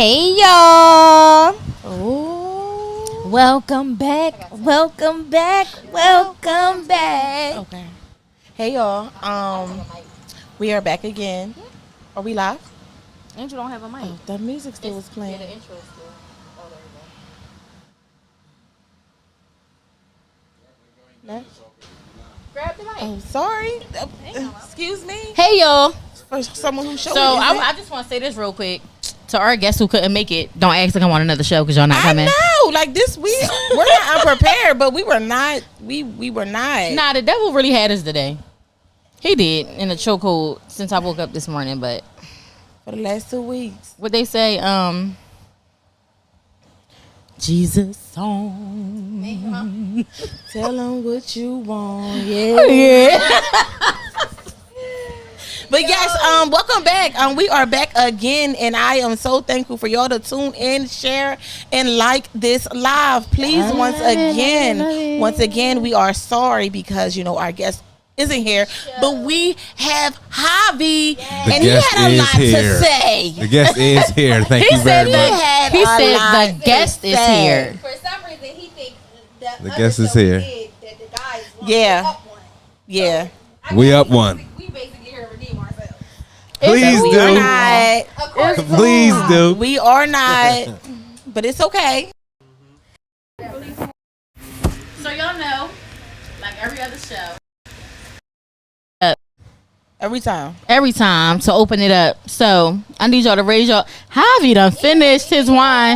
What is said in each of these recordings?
Hey y'all! Oh, Welcome back! Welcome back! Welcome back! okay. Hey y'all. We are back again. Are we live? Angel don't have a mic. Oh, the music still was playing. Yeah, the intro is still. Oh, there you go. No? Grab the mic. Oh, sorry. Excuse me. Hey y'all! For someone who showed So I just want to say this real quick to our guests who couldn't make it. Don't ask to come on another show because y'all not coming. I know, like this week we're not unprepared, but we were not. We were not. Nah, the devil really had us today. He did in the chokehold since I woke up this morning. But For the last 2 weeks. what they say, Jesus song. Tell them what you want. Yeah. Oh, yeah. But yes, welcome back. We are back again, and I am so thankful for y'all to tune in, share, and like this live. Please, once again, we are sorry because our guest isn't here, but we have Javi, and he had a lot to say. The guest is here. Thank you very much. He said the guest is here. For some reason, he thinks The guest is here. That the guys Yeah. up one. Yeah. We up one. We basically here to redeem ourselves. Please We are do. not. According to Please do. We are not. But it's okay. So y'all know, like every other show, Every time. every time to open it up. So I need y'all to raise your. Javi done finished his wine.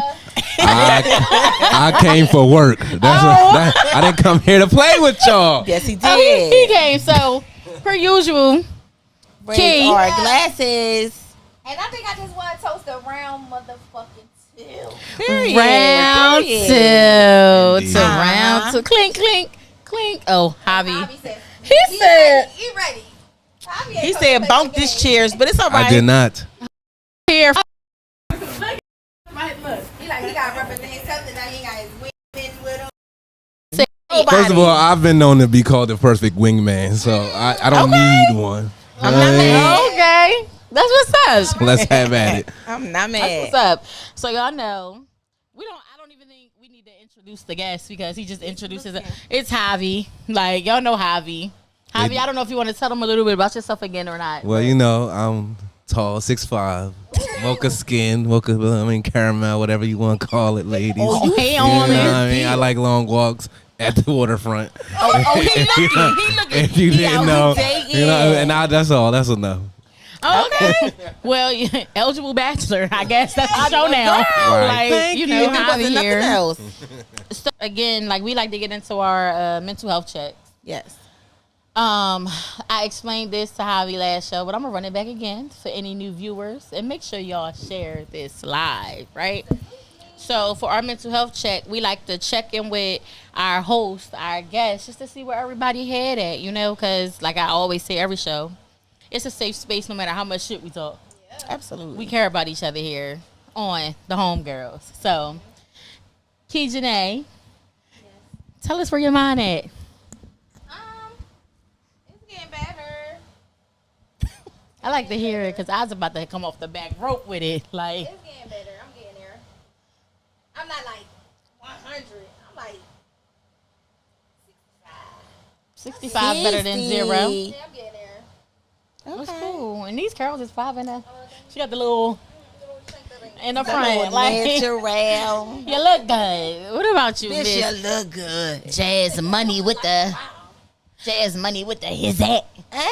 I came for work. I didn't come here to play with y'all. Yes, he Oh, did. he came. So per usual, Raise Key. our glasses. And I think I just want to toast a round motherfucking two. Period. round Period. two Indeed. to round two. Clink, clink, clink. Oh, Javi. Bobby said, He said "You ready?" Bobby ain't He come said to bump play this the cheers, but it's all right. I did not. here. game. He like he got to represent something that he got his women with him. First of all, I've been known to be called the perfect wingman, so I don't need one. I'm not mad. Okay, that's what's up. Let's have at it. I'm not That's mad. what's up. So y'all know I don't even think we need to introduce the guest because he just introduces it. It's Javi. Like y'all know Javi. Javi, I don't know if you want to tell them a little bit about yourself again or not. Well, I'm tall, 6'5", mocha skin, caramel, whatever you want to call it, ladies. Oh, he You know on what it. I mean? I like long walks at the waterfront. Oh, he looking. He looking. If you He didn't out know, here dating. that's all. That's enough. Okay. Well, yeah, eligible bachelor. I guess that's the show now. Right. Like Thank you you. know, If it Javi wasn't nothing here. else. So, again, like we like to get into our mental health checks. Yes. I explained this to Javi last show, but I'm gonna run it back again for any new viewers and make sure y'all share this live, right? So for our mental health check, we like to check in with our host, our guests, just to see where everybody head at, because like I always say every show, it's a safe space no matter how much shit we talk. Absolutely. We care about each other here on the Homegirlz. So, Key Janae, tell us where your mind at. It's getting better. I like to hear it because I was about to come off the back rope with it. Like, It's getting better. I'm getting there. I'm not like 100. I'm like 65. 65 better than 0. Yeah, I'm getting there. That's Okay. cool. And these Carols is 5 in there. She got the little in the That front. little Like, natural. you look good. What about you, Bitch, Miss you look good. Jazz Money with the his at? Hey.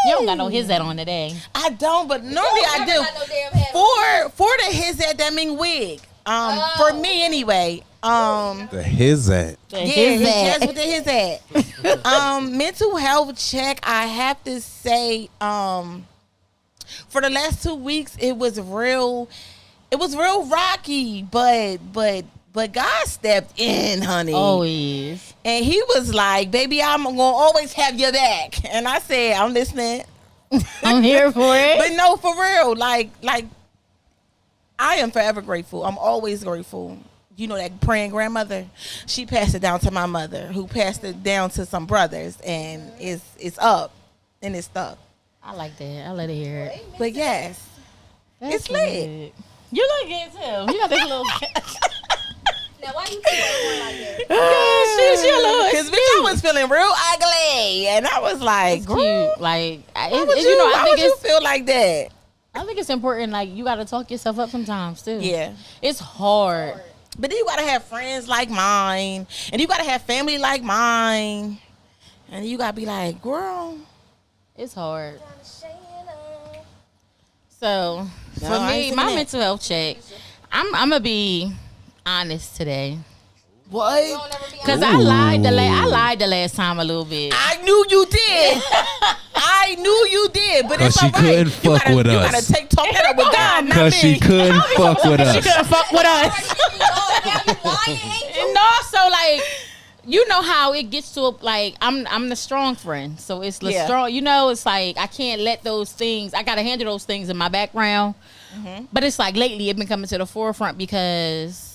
You don't got no his at on today. I don't, but normally I Never do. got no damn hat. For the his at that mean wig. For me anyway. The his at. The Yeah, his it's at. just with the his at. Mental health check. I have to say, for the last 2 weeks, it was real rocky, but God stepped in, honey. Always. And he was like, "Baby, I'm gonna always have your back." And I said, "I'm listening." I'm here for it. But no, for real, like I am forever grateful. I'm always grateful. You know that praying grandmother? She passed it down to my mother, who passed it down to some brothers, and it's up and it's stuck. I like that. I let it hear it. But yes, That's it's lit. good. You look good too. You got this little. Now, why you keep everyone like that? She a little. Because bitch, I was feeling real ugly, and I was like, It's girl, cute. Like, why it, would it- you know, why I think would you it's. feel like that? I think it's important. Like, you got to talk yourself up sometimes too. Yeah. It's hard. But then you gotta have friends like mine, and you gotta have family like mine, and you gotta be like, girl. It's hard. So No, for I ain't me, saying my that. mental health check. I'm gonna be honest today. What? Cause I lied the last time a little bit. I knew you did. I knew you did, but 'Cause it's she all right. couldn't You fuck gotta- with you us. gotta talk that up with God, not Because me. she couldn't fuck with She us. couldn't fuck with us. And also, like, you know how it gets to like I'm the strong friend, so it's the Yeah. strong. You know, it's like I can't let those things. I gotta handle those things in my background. But it's like lately it been coming to the forefront because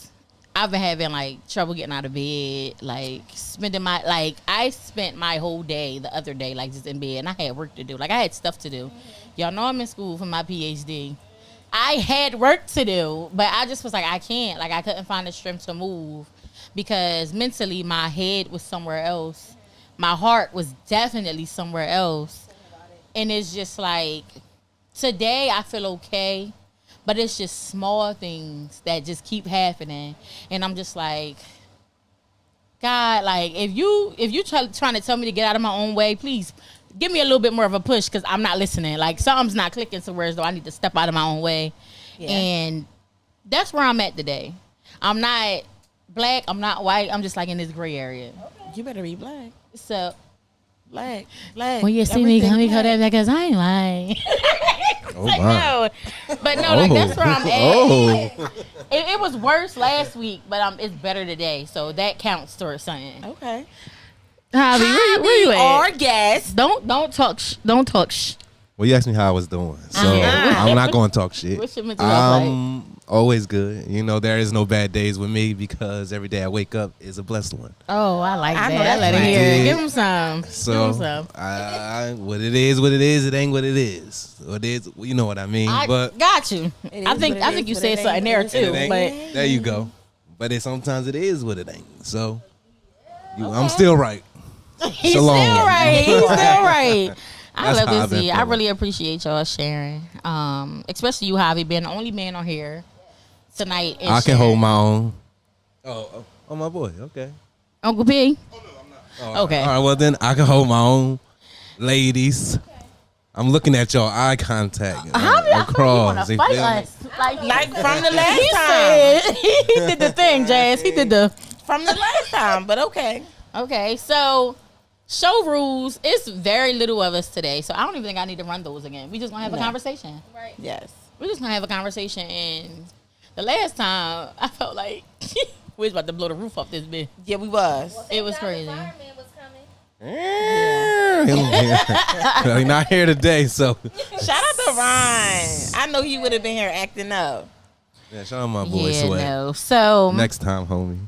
I've been having like trouble getting out of bed, like I spent my whole day the other day like just in bed, and I had work to do. Like I had stuff to do. Y'all know I'm in school for my PhD. I had work to do, but I just was like, I can't. Like I couldn't find the strength to move because mentally my head was somewhere else. My heart was definitely somewhere else. And it's just like today I feel okay. But it's just small things that just keep happening, and I'm just like, God, like if you trying to tell me to get out of my own way, please give me a little bit more of a push because I'm not listening. Like something's not clicking somewhere, as though I need to step out of my own way, and that's where I'm at today. I'm not black, I'm not white, I'm just like in this gray area. You better be black. So Black. when you see me, let me call that because I ain't lying. Oh, my. But no, like that's where I'm at. Oh. It was worse last week, but it's better today, so that counts towards something. Okay. Javi, where you at? Our guest. Don't talk. Don't talk. Well, you asked me how I was doing, so Yeah. I'm not going to talk shit. What's your mental health I'm always good. You know, there is no bad days with me because every day I wake up is a blessed one. Oh, I like I know that. that's Let it right. hear it. Yeah. Give him some. So, Give him some. what it is, it ain't what it is. What it is, you know what I mean. I but got you. It I is think what it is, you but said it something ain't there what it too. it ain't. But There you go. But sometimes it is what it ain't. So, I'm still right. he's Shalom. still right. He's still right. I That's love how I've this. been I feeling. really appreciate y'all sharing. Especially you, Javi, being the only man on here tonight. And I can sharing. hold my own. Oh, my boy. Okay. Uncle P. Oh, Okay. All right. Well, then I can hold my own, ladies. I'm looking at y'all eye contact Javi, I feel like you wanna You fight feel me? us. Like from the last He time. said he did the thing, Jazz. He did the. From the last time, but okay. Okay, so show rules. It's very little of us today, so I don't even think I need to run those again. We just gonna have a No. conversation. Right. Yes. We're just gonna have a conversation. And the last time, I felt like we was about to blow the roof off this bitch. Yeah, we was. It was Thank God the crazy. fireman was coming. He's not here today, so Shout out to Ryan. I know he would have been here acting up. yeah. Shout out my boy Yeah, Sweat. no. So Next time, homie.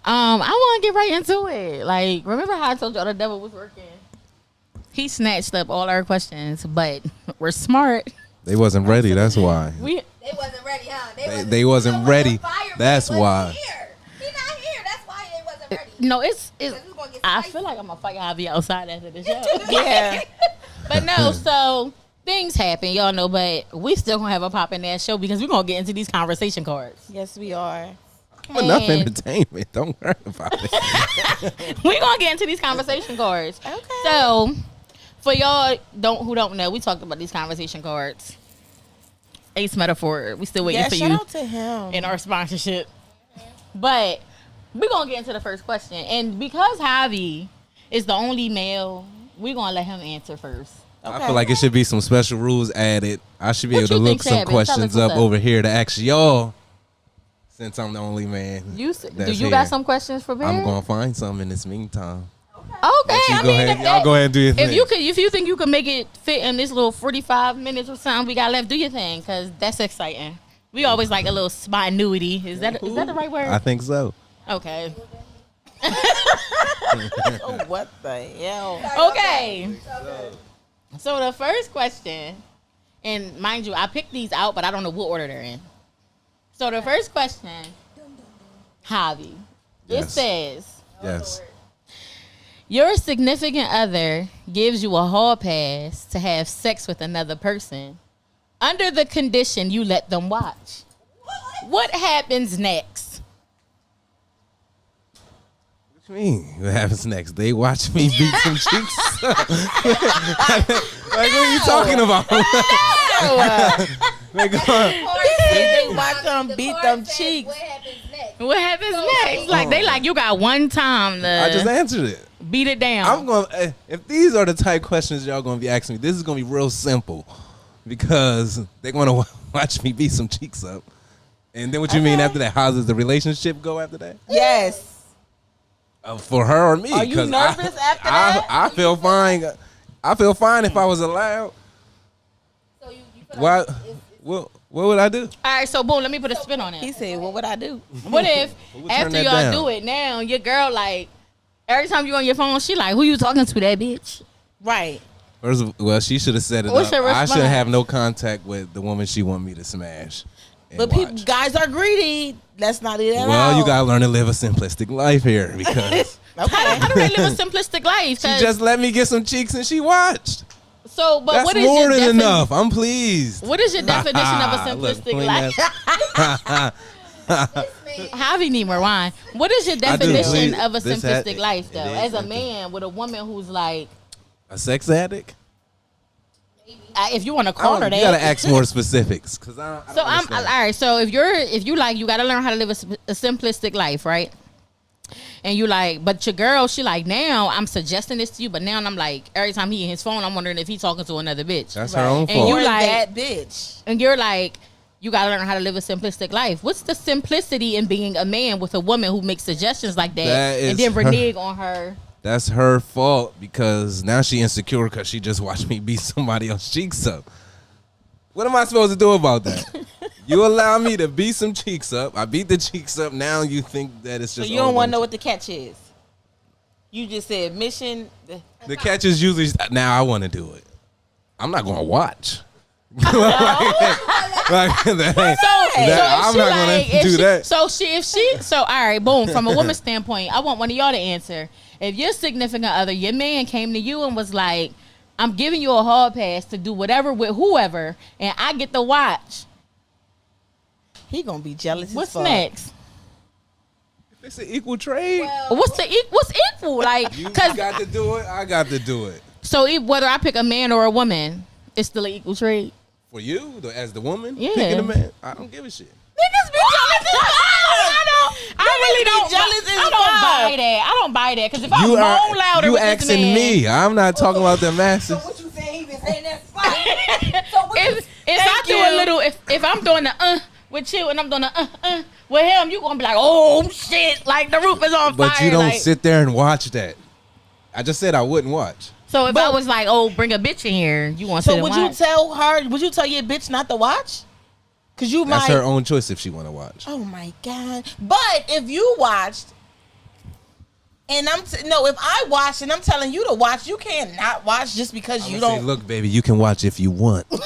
I want to get right into it. Like, remember how I told y'all the devil was working? He snatched up all our questions, but we're smart. They wasn't ready. That's why. We They wasn't ready, huh? They wasn't ready. That's why. Here. He not here. That's why they wasn't ready. no, it's. Because we gonna get I spicy. feel like I'm gonna fight Javi outside after the show. Yeah. But no, so things happen, y'all know. But we still gonna have a pop in that show because we're gonna get into these conversation cards. Yes, we are. Enough And- entertainment. Don't worry about it. We're gonna get into these conversation cards. Okay. So for y'all who don't know, we talked about these conversation cards. Ace Metaphor. We still waiting Yeah, for shout you out to him. in our sponsorship. But we're gonna get into the first question. And because Javi is the only male, we're gonna let him answer first. I feel like it should be some special rules added. I should be What able to you look think, some Chad? Tell us questions what's up up. over here to ask y'all. Since I'm the only man, Do that's you here. got some questions for I'm Ben? gonna find some in this meantime. Okay, Let you I go mean, ahead. if Y'all go ahead and do your thing. if you think you can make it fit in this little 45 minutes or something we got left, do your thing, because that's exciting. We always like a little spontaneity. Is that the right word? I think so. Okay. Oh, what the hell? Okay. So the first question, and mind you, I picked these out, but I don't know what order they're in. So the first question, Javi, it Yes. says, Yes. your significant other gives you a hall pass to have sex with another person under the condition you let them watch. What happens next? What you mean? What happens next? They watch me beat some cheeks. Like, what are you talking about? Like, They watch them beat them cheeks. What happens next? What happens next? Like they like you got one time I just to answered it. beat it down. I'm going. If these are the type questions y'all gonna be asking me, this is gonna be real simple because they're gonna watch me beat some cheeks up. And then what you mean after that? How does the relationship go after that? Yes. For her or me? Are you 'Cause nervous after that? I feel fine. I feel fine if I was allowed. So you feel What? like it's What would I do? All right, so boom, let me put a spin on He it. said, "What would I do?" What if We'll turn after that y'all down. do it now, your girl like every time you on your phone, she like, who you talking to, that bitch? Right. First of, well, she should have set it What's up. your I should response? have no contact with the woman she want me to smash. And But people, watch. guys are greedy. Let's not do that. Well, you out. gotta learn to live a simplistic life here because How Okay. do they live a simplistic life? she 'Cause- just let me get some cheeks and she watched. so, but That's what is more your than enough. I'm pleased. What is your definition of a Look, simplistic clean life? that- Javi need more wine. What is your I do. definition Please, of a this simplistic hat- life, though? it As is a something. man with a woman who's like, A sex addict? if you want to I call don't- her you gotta that. ask more specifics because I So don't I'm all understand. right. So if you like, you got to learn how to live a simplistic life, right? And you like, but your girl, she like, now I'm suggesting this to you, but now I'm like, every time he in his phone, I'm wondering if he's talking to another bitch. That's her own And fault. you Or like- that bitch. And you're like, you got to learn how to live a simplistic life. What's the simplicity in being a man with a woman who makes suggestions like that, That is and then her- renege on her? That's her fault because now she insecure because she just watched me beat somebody else's cheeks up. What am I supposed to do about that? You allow me to beat some cheeks up. I beat the cheeks up. Now you think that it's So just you don't want to know over. what the catch is. You just said mission. The catch is usually now I want to do it. I'm not going to watch. Like, that ain't- I'm not gonna do that. So all right, boom. From a woman's standpoint, I want one of y'all to answer. If your significant other, your man came to you and was like, I'm giving you a hall pass to do whatever with whoever, and I get to watch. He gonna be jealous. What's as fuck. next? It's an equal trade. What's equal? Like, You cause got to do it. I got to do it. so whether I pick a man or a woman, it's still an equal trade. For you, as the woman, Yeah. picking a man, I don't give a shit. Niggas be jealous. I really don't. jealous as I don't fuck. buy that. I don't buy that because if I You moan louder, you with this asking man, me. I'm not talking about the masses. what you saying? He been saying that spot. So what you If I do a you. little, if I'm doing the with you and I'm doing the with him, you gonna be like, oh shit, like the roof is on fire. But you don't like, sit there and watch that. I just said I wouldn't watch. So if I was like, oh, bring a bitch in here, you want to sit So and would you watch? tell her? Would you tell your bitch not to watch? Cause you That's might. her own choice if she want to watch. Oh my god! But if you watched, and if I watched and I'm telling you to watch, you can't not watch just because you I'ma say, don't. look, baby, you can watch if you want. Look,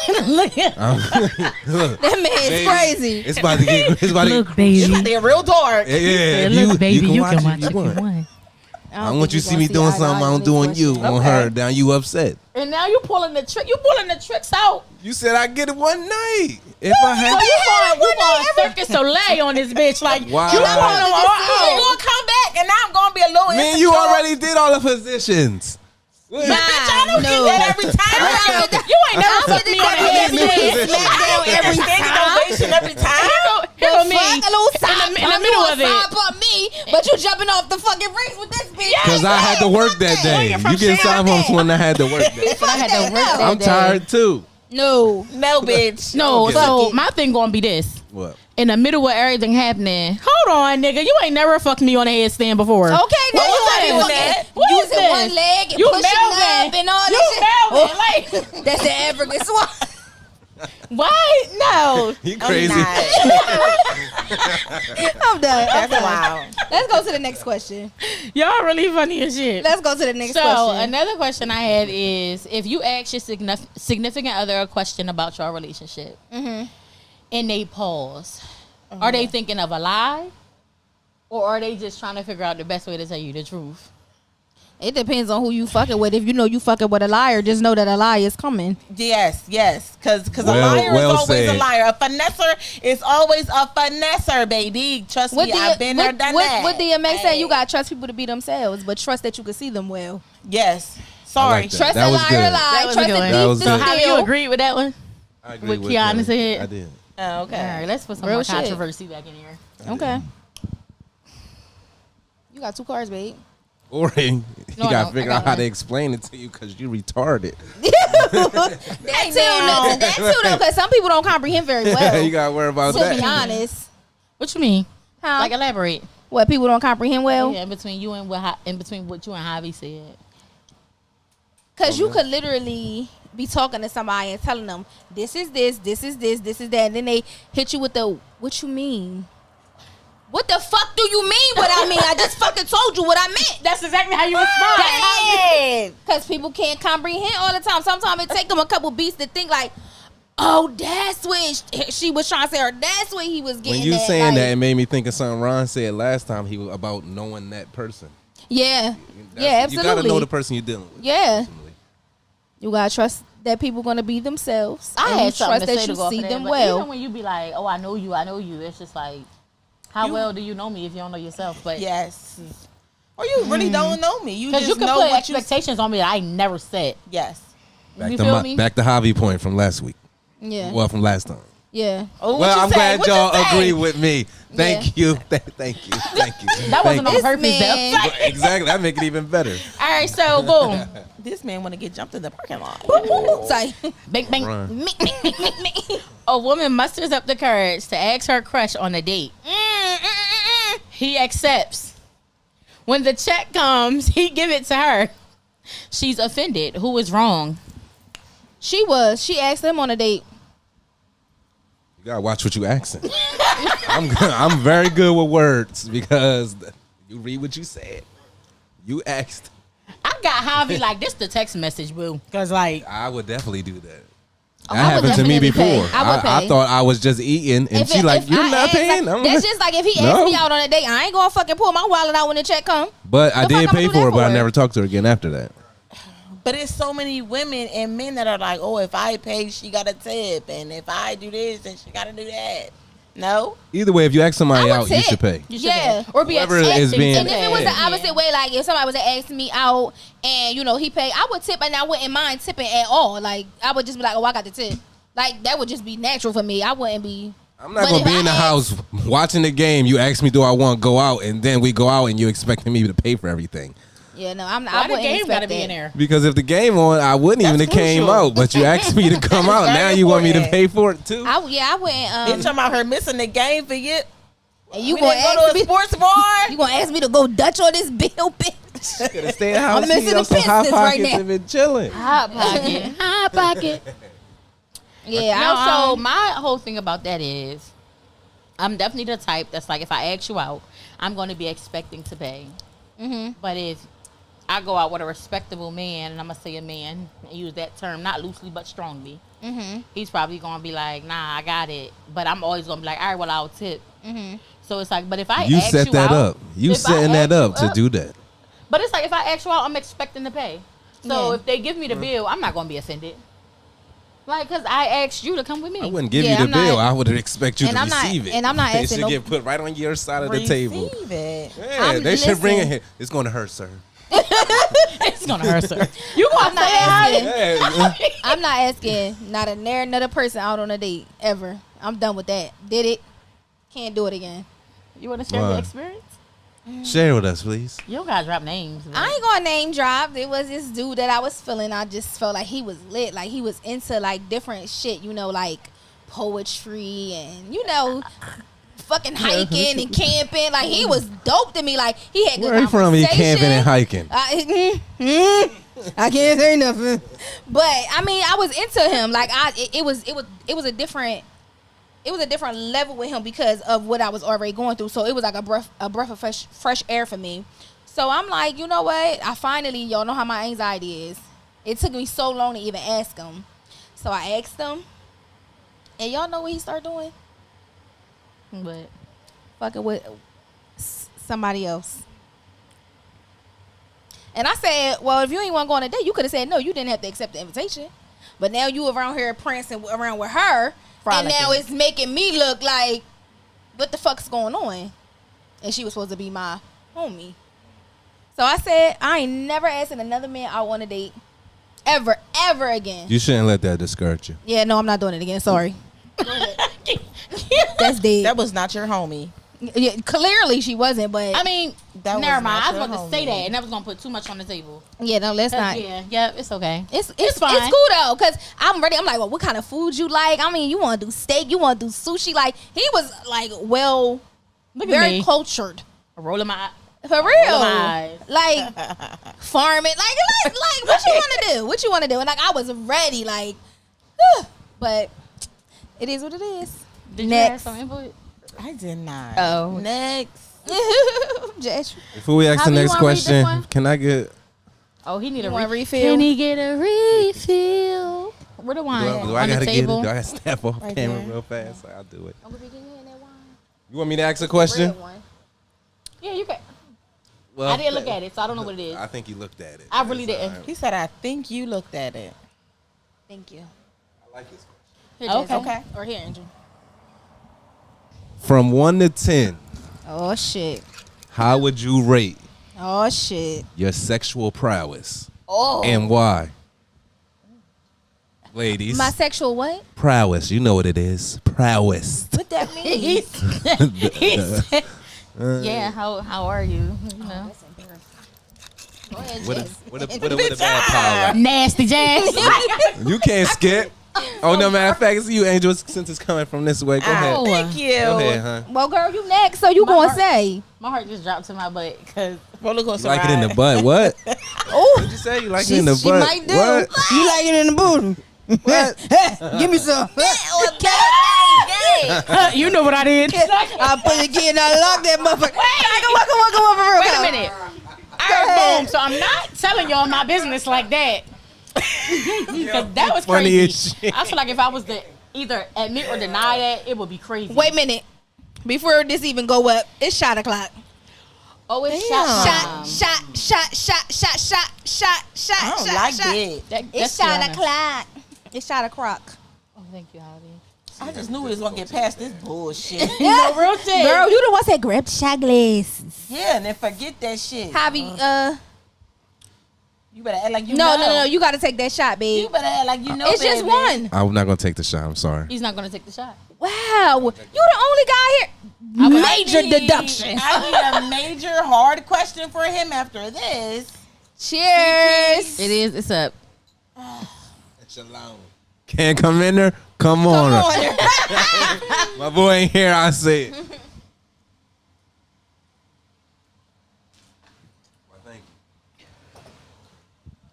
that man is baby, crazy. It's about to get. It's about to. It's baby. about to get real dark. Yeah, if you can watch if you want. want. I don't want you to see me doing something I don't do on you, on Okay. her. Now you upset. And now you pulling the trick. You pulling the tricks out. You said I get it one night. If I So had, you going Circus Soleil on this bitch? Like Wow. you You pulling them all You out. gonna come back, and now I'm gonna be a little. man, you already did all the positions. What? Bitch, I don't get that every time. You ain't never fucked me on the head. New position. Every standing ovation every time. Here go me. Fuck a little side in the middle of it. Side me, but you jumping off the fucking rings with this bitch. Because I had to work that day. You get side humps when I had to work that. I had to work that I'm day. tired too. No. No, bitch. No, Okay. so my thing gonna be this. What? In the middle of everything happening, hold on, nigga. You ain't never fucked me on a headstand before. Okay, now What you was gotta that? fucking What is using this? one leg and You pushing Melvin. up and all You that Melvin. Like, shit. That's the African swat. why? No. You I'm crazy? not. I'm done. I'm That's done. wild. Let's go to the next question. Y'all really funny as shit. Let's go to the next So question. another question I have is, if you ask your significant other a question about your relationship, Mm-hmm. and they pause, Are they thinking of a lie? Or are they just trying to figure out the best way to tell you the truth? It depends on who you fucking with. If you know you fucking with a liar, just know that a lie is coming. Yes. Because a liar is always said. a liar. A finesser is always a finesser, baby. Trust me, I've been there, done that. What DMX said, you gotta trust people to be themselves, but trust that you can see them well. Yes. Sorry. like that. Trust That a was liar, good. a That lie. was Trust a the good one. That was thief to good. So how do steal. you agree with that one? I agree What with Kiana that. said? I did. Oh, okay. All right, let's put some Real more shit. controversy back in here. Okay. You got 2 cars, babe. Or you No, I gotta don't. figure I out got how to one. explain it to you because you retarded. That too, though, because some people don't comprehend very well. You gotta worry about To that. be honest. What you mean? Huh? Like elaborate. What, people don't comprehend well? Yeah, in between you and what you and Javi said. Because you could literally be talking to somebody and telling them, this is this, this is this, this is that. And then they hit you with the, what you mean? What the fuck do you mean what I mean? I just fucking told you what I meant. That's exactly how you respond. Because people can't comprehend all the time. Sometimes it take them a couple beats to think like, oh, that's what she was trying to say, or that's what he was getting When you at. saying like, that, it made me think of something Ron said last time. He was about knowing that person. Yeah. That's- Yeah, absolutely. You gotta know the person you're dealing with. Yeah. ultimately. You gotta trust that people gonna be themselves. I and had something trust to say that to you go off see of that, them but well. even when you be like, oh, I know you, it's just like, how well do you know me if you don't know yourself? But Yes. Or you really don't know me. You because just you can know put what you. expectations on me that I never set. Yes. You feel me? Back to Javi point from last week. Yeah. Well, from last time. Yeah. Oh, what Well, you I'm say? glad What you y'all say? agree with me. Thank Yeah. you. Thank you. Thank you. That wasn't on This purpose, man- though. Exactly. That make it even better. All right, so boom, This man want to get jumped in the parking lot. Say, bang, bang. Run. A woman musters up the courage to ask her crush on a date. He accepts. When the check comes, he give it to her. She's offended. Who is wrong? she asked him on a date. You gotta watch what you asking. I'm very good with words because you read what you said. You asked. I got Javi like this the text message, boo. Cause like I would definitely do that. Oh, That I would happened to me definitely before. pay. I would I pay. thought I was just eating, and If she it- like, if "You're I not ask- paying." That's just like if he asked me out on a date, I ain't gonna fucking pull my wallet out when the check come. But I The fuck did I'ma pay do for that it, but I for? never talked to her again after that. But it's so many women and men that are like, oh, if I pay, she got a tip, and if I do this, then she got to do that. No. Either way, if you ask somebody I would out, you tip. should pay. you should Yeah. pay. Or be Whoever expecting is being- to And if it was pay. the opposite way, like if somebody was to ask me out and he paid, I would tip and I wouldn't mind tipping at all. Like I would just be like, oh, I got the tip. Like that would just be natural for me. I wouldn't be. I'm not But gonna if be I in the ask- house watching the game. You ask me, do I want to go out, and then we go out, and you expecting me to pay for everything. Yeah, no, I'm not. Why I the wouldn't game expect gotta be that. in there? Because if the game on, I wouldn't even have That's came crucial. out. But you asked me to come out. Very Now you want me to important. pay for it too. I wouldn't. Bitch, I'm out here missing the game for you. And you We gonna didn't go ask to me? a sports bar? You gonna ask me to go Dutch on this bill, bitch? Could have stayed at house, I'm missing eat up the some hot business right pockets now. and been chilling. Hot pocket. Hot pocket. Yeah. No, I, so my whole thing about that is I'm definitely the type that's like, if I ask you out, I'm going to be expecting to pay. Mm-hmm. But if I go out with a respectable man, and I'm going to say a man, and use that term, not loosely but strongly, Mm-hmm. he's probably going to be like, nah, I got it. But I'm always going to be like, all right, well, I'll tip. Mm-hmm. So it's like, but if I You ask set you that out, up. You if I setting that ask up you to do that. But it's like, if I ask you out, I'm expecting to pay. So Yeah. if they give me the bill, I'm not going to be offended. Like, because I asked you to come with me. I wouldn't give Yeah, you the I'm not- bill. I would expect you and to I'm not- receive it. and I'm not It asking should no- get put right on your side of the table. Receive it. Yeah, they should bring it here. It's going to hurt, sir. It's going to hurt, sir. You going I'm to not say hi? asking. Yeah. I'm not asking not another person out on a date ever. I'm done with that. Did it? Can't do it again. You want to share Why? your experience? Share with us, please. You don't got to drop names. I ain't gonna name drop. It was this dude that I was feeling. I just felt like he was lit. Like he was into like different shit, like poetry and fucking hiking and camping. Like he was dope to me. Like he had good Where are you from? You conversation. camping and hiking. I can't say nothing. But I mean, I was into him. Like it was a different. It was a different level with him because of what I was already going through. So it was like a breath of fresh air for me. So I'm like, you know what? Y'all know how my anxiety is. It took me so long to even ask him. So I asked him, and y'all know what he started doing? But fucking with somebody else. And I said, well, if you ain't want to go on a date, you could have said no. You didn't have to accept the invitation. But now you around here prancing around with her, Frolicking. and now it's making me look like, what the fuck's going on? And she was supposed to be my homie. So I said, I ain't never asking another man out on a date ever again. You shouldn't let that discourage you. Yeah, no, I'm not doing it again. Sorry. That's dead. That was not your homie. Yeah, clearly she wasn't, but I mean, That was never mind. not I was your about to say homie. that, and I was gonna put too much on the table. yeah, no, let's not. Yeah, it's okay. It's fine. It's cool though, cause I'm ready. I'm like, well, what kind of food you like? I mean, you want to do steak? You want to do sushi? Like he was like, well, Look at very me. cultured Rolling my for real. my eyes. Like farming. Like what you want to do? What you want to do? And like I was ready. Like, but it is what it is. Did you Next. have some input? I did not. Oh. Next. Josh, Before we ask How the do you next wanna read this question, one? can I get? Oh, he need You a want a refill. refill? Can he get a refill? Where the wine? Do I On the gotta get it? table. Do I gotta step off Right camera there. real fast? I'll do it. Uncle B, can you hand that wine? You want me to ask a question? Red one. Yeah, you can. Well, I didn't look at it, so I don't know what it is. I think you looked at it. I really That's didn't. all right. He said, I think you looked at it. Thank you. I like this question. Here, Okay. Jess. Okay. Or here, Andrew. From 1 to 10, Oh shit. how would you rate Oh shit. your sexual prowess Oh. and why? Ladies, My sexual what? prowess. You know what it is. Prowess. What that mean? Yeah, how are you? You know. That's embarrassing. Go ahead, With a, Jess. with a, with a, with a bad power. Nasty Jazz. You can't skip. Oh, no, matter of fact, it's you, Angel, since it's coming from this way. Go ahead. Ah, thank you. Go ahead, huh? Well, girl, you next, so you My gonna heart- say? My heart just dropped to my butt because Roller coaster You like it in the ride. butt. What? Oh, What'd you say? You like it in the she butt? might do. What? You like it in the booty? What? Give me some. you know what I did. I put the kid and I lock that motherfucker. Welcome, Wait a minute. All right, boom. So I'm not telling y'all my business like that. 'Cause that was Funny crazy. as shit. I feel like if I was to either admit or deny that, it would be crazy. Wait a minute. Before this even go up, it's shot o'clock. Oh, it's Damn. Shot. I don't like it. It's shot o'clock. It's shot o'clock. Oh, thank you, Howdy. I just knew we was going to get past this bullshit. No real shit. Girl, you the one said grab the shot glasses. Yeah, and then forget that shit. Javi, You better act like you no, know. no, you gotta take that shot, babe. You better act like you know, It's just baby. one. I'm not going to take the shot. I'm sorry. He's not gonna take the shot. Wow, you the only guy here. Major deduction. I need a major hard question for him after this. Cheers. It is. It's up. Can't come in there? Come on. My boy ain't here. I say it.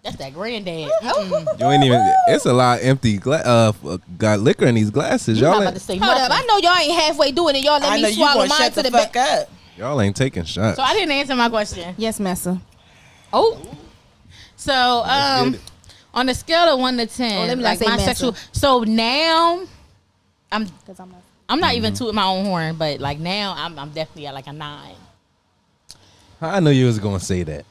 That's that granddad. You ain't even. It's a lot of empty. Got liquor in these glasses. You're not Y'all about to ain't, say Hold up, nothing. I know y'all ain't halfway doing it. Y'all let I know me you swallow gonna mine shut to the the fuck back. up. y'all ain't taking shots. So I didn't answer my question. Yes, Massa. Oh. So on a scale of 1 to 10, Oh, let me not like say my massa. sexual. So now I'm Cause I'm not. I'm not Mm-hmm. even tooting my own horn, but like now I'm definitely at like a 9. I knew you was gonna say that.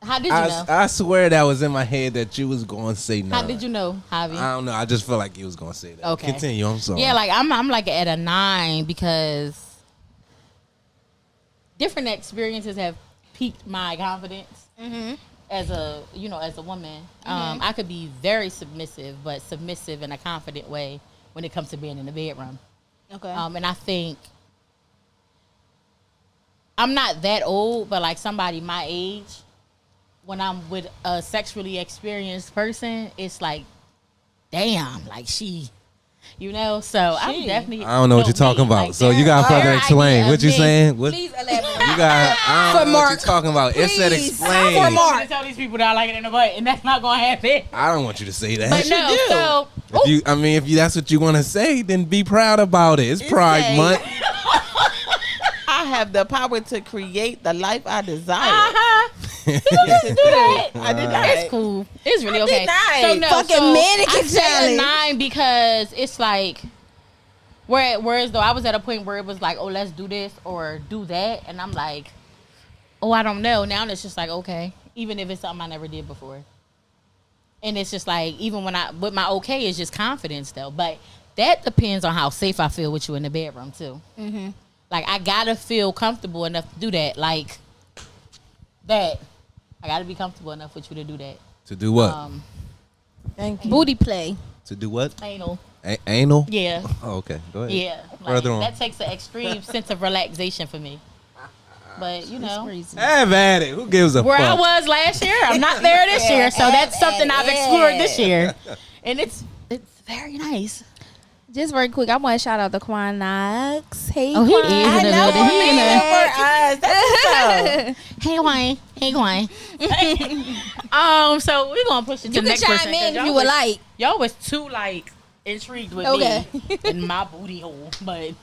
How did you know? I swear that was in my head that you was gonna say no. How did you know, Javi? I don't know. I just feel like you was gonna say that. Okay. Continue. I'm sorry. Yeah, like I'm like at a 9 because different experiences have piqued my confidence as a as a woman. I could be very submissive, but submissive in a confident way when it comes to being in the bedroom. Okay. And I think I'm not that old, but like somebody my age, when I'm with a sexually experienced person, it's like, damn, like she, so I'm She. definitely. I don't know what you're talking about. So you gotta further explain. What you saying? What Please elaborate. you got? I For don't know what Mark. you're talking about. It said Please. explain. For I'm Mark. gonna tell these people that I like it in the butt, and that's not gonna happen. I don't want you to say that. But no, do. so If that's what you want to say, then be proud about it. It's Pride say- Month. I have the power to create the life I desire. let's do that. I did not. It's cool. It's really okay. denied. So no, Fucking so mannequin I say a challenge. 9 because it's like Whereas though I was at a point where it was like, oh, let's do this or do that, and I'm like, oh, I don't know. Now it's just like, okay, even if it's something I never did before, and it's just like, even but my okay is just confidence though. But that depends on how safe I feel with you in the bedroom too. Mm-hmm. Like I gotta feel comfortable enough to do that. Like that, I gotta be comfortable enough with you to do that. To do what? Thank you. Booty play. To do what? Anal. Anal? Yeah. Oh, okay. Go ahead. Yeah. Further on. That takes an extreme sense of relaxation for me. But you know, Have at it. Who gives a where fuck? I was last year, I'm not there this year. So that's something I've explored this year, and it's very nice. Just very quick, I want to shout out to Quan Knox. Hey, Oh, he Quan. is in the I know building. He in man the- for us. That's so. Hey, Wayne. Hey, Wayne. So we're gonna push it to You the can next chime person, in 'cause if y'all you would was- like. Y'all was too like intrigued with Okay. me and my booty hole, but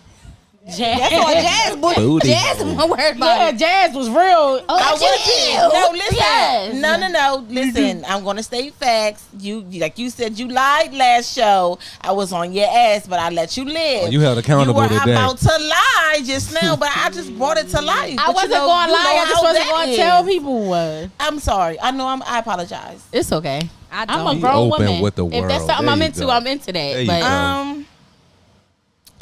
Jazz. That's on Jazz. Booty Jazz hole. won't worry about Yeah, it. Jazz was real. Oh, that's you. No, listen. Yes. No. Listen, I'm gonna state facts. You like you said you lied last show. I was on your ass, but I let you live. Oh, you held accountable You were today. about to lie just now, but I just brought it to life. I But wasn't you know, going to you lie. know I just how wasn't that going to is. tell people what. I'm sorry. I know. I apologize. It's okay. I I'm a don't. Be grown open woman. with the If that's world. something There I'm you into, go. I'm into There that. you But go.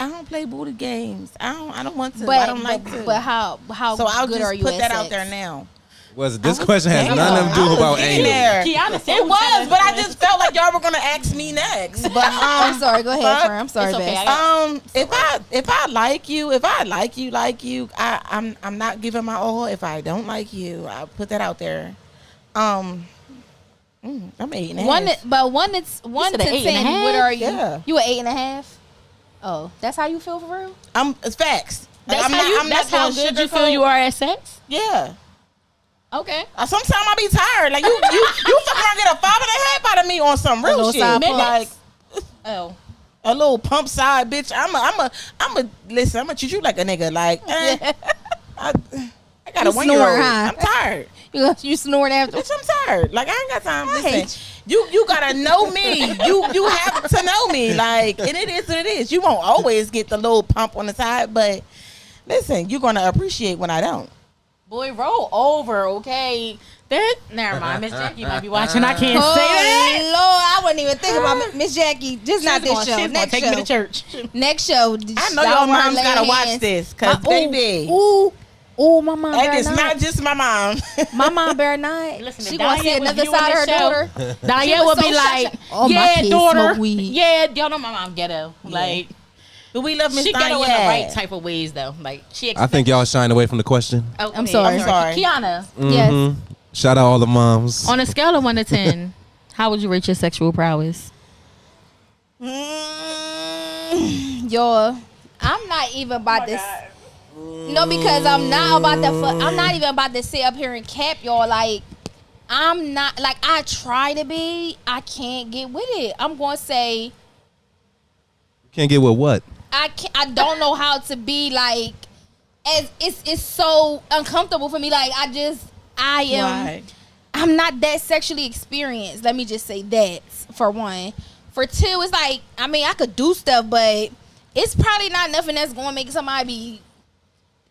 I don't play booty games. I don't want to. But I don't like to. But how so I'll good just are you put at that out sex? there now. This question has Damn. nothing to I do was about getting anal. there. Kiana said It was, but I just felt like y'all were gonna ask me next. But I'm sorry. Go ahead, fuck. friend. I'm sorry, It's okay. Bess. If I like you, I'm not giving my all. If I don't like you, I put that out there. I'm 8.5. One to said an 8.5? 10. What are you? Yeah. You an 8.5? Oh, that's how you feel for real? It's facts. Like, that's that's how good you feel you are at sex? Yeah. Okay. Sometimes I be tired. Like you fucking gonna get a 5.5 out of me on some real little shit. side pump. Like Oh. a little pump side bitch. I'm a listen. I'm gonna treat you like a nigga. Like I got a You 1-year-old. snore, huh? I'm tired. You snoring after? Bitch, I'm tired. Like I ain't got time. I Listen, hate you gotta know me. You have to know me. Like, and it is what it is. You won't always get the little pump on the side, but listen, you're gonna appreciate when I don't. Boy, roll over, okay? Never mind. Miss Jackie might be watching. I can't Oh say that. Lord, I wouldn't even think about Miss Jackie. Just not this show. She's gonna Next take me to show. church. Next show. I know your mom's gotta watch this, cause baby, Ooh, my mom. and better it's not just my mom. My mom better not. Listen, She if gonna see Danielle was another viewing side of her this show, daughter. Danielle would was be so like, shocked. Oh, my yeah, kids daughter. smoke weed. Yeah, y'all know my mom ghetto. Like, But we love Miss she ghetto in the Danielle. right type of ways, though. Like, she I think y'all shying away from the question. Oh, I'm sorry. I'm sorry. Kiana, Yes. Mhm. Shout out all the moms. on a scale of 1 to 10, how would you rate your sexual prowess? Yo, I'm not even about this. No, because I'm not about to. I'm not even about to sit up here and cap y'all. Like, I'm not. Like, I try to be. I can't get with it. I'm gonna say Can't get with what? I can't. I don't know how to be like. As it's so uncomfortable for me. Like, I am. Right. I'm not that sexually experienced. Let me just say that for one. For two, it's like, I mean, I could do stuff, but it's probably not nothing that's going to make somebody be,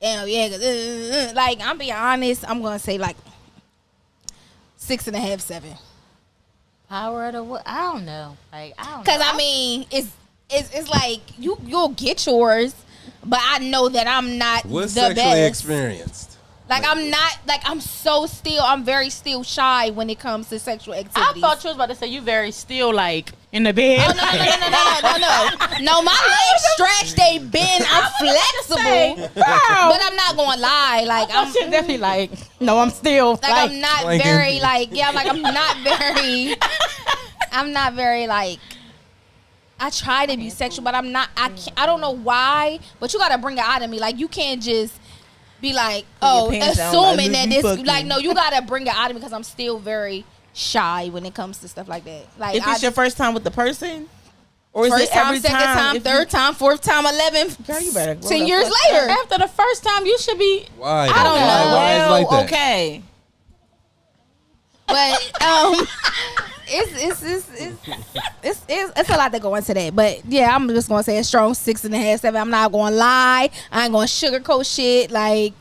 yeah, 'cause, like, I'm being honest. I'm going to say like 6.5, 7. Power of the what? I don't know. Like, I don't Because, know. I mean, it's like, you'll get yours, but I know that I'm not What's the sexually best. experienced? Like, I'm not, like, I'm very still shy when it comes to sexual I activities. thought you was about to say you very still, like, in the bed. Oh, no. No, my legs stretched, they bend, I'm flexible. But I'm not gonna lie. Like, I'm definitely like, no, I'm still. like, I'm not Blanking. very, like, yeah, like, I'm not very, like, I try to be sexual, but I'm not, I don't know why, but you gotta bring it out of me. Like, you can't just be like, your oh, pants down, assuming like, that you this, fucking- like, no, you gotta bring it out of me because I'm still very shy when it comes to stuff like that. Like, If it's your first time with the person, or is first it time, every second time, if you- third time, fourth time, 11, Girl, you better grow 10 the years fuck later. After the first time, you should be. Why? I don't know. Why is it like that? Okay. But it's a lot to go into that. But yeah, I'm just gonna say a strong 6.5, 7. I'm not gonna lie. I ain't gonna sugarcoat shit. Like,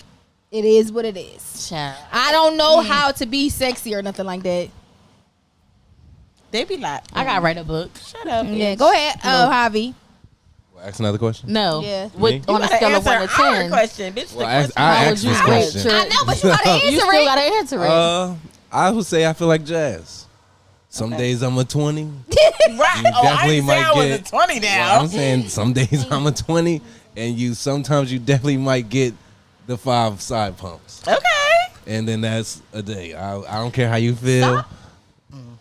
it is what it is. Child. I don't know how to be sexy or nothing like that. They be like, I gotta write a book. shut up. Yeah, bitch. go ahead, Javi. Well, ask another question. No. Yeah. With, Me? on a scale of 1 to 10. Question, bitch. Well, the question. I How asked would you this question. rate I know, but you gotta answer You still it. gotta answer it. I would say I feel like Jazz. Some days I'm a 20. Right. You Oh, I definitely didn't say I might was get- a 20 Well, now. I'm saying some days I'm a 20, and sometimes you definitely might get the 5 side pumps, Okay. and then that's a day. I don't care how you feel.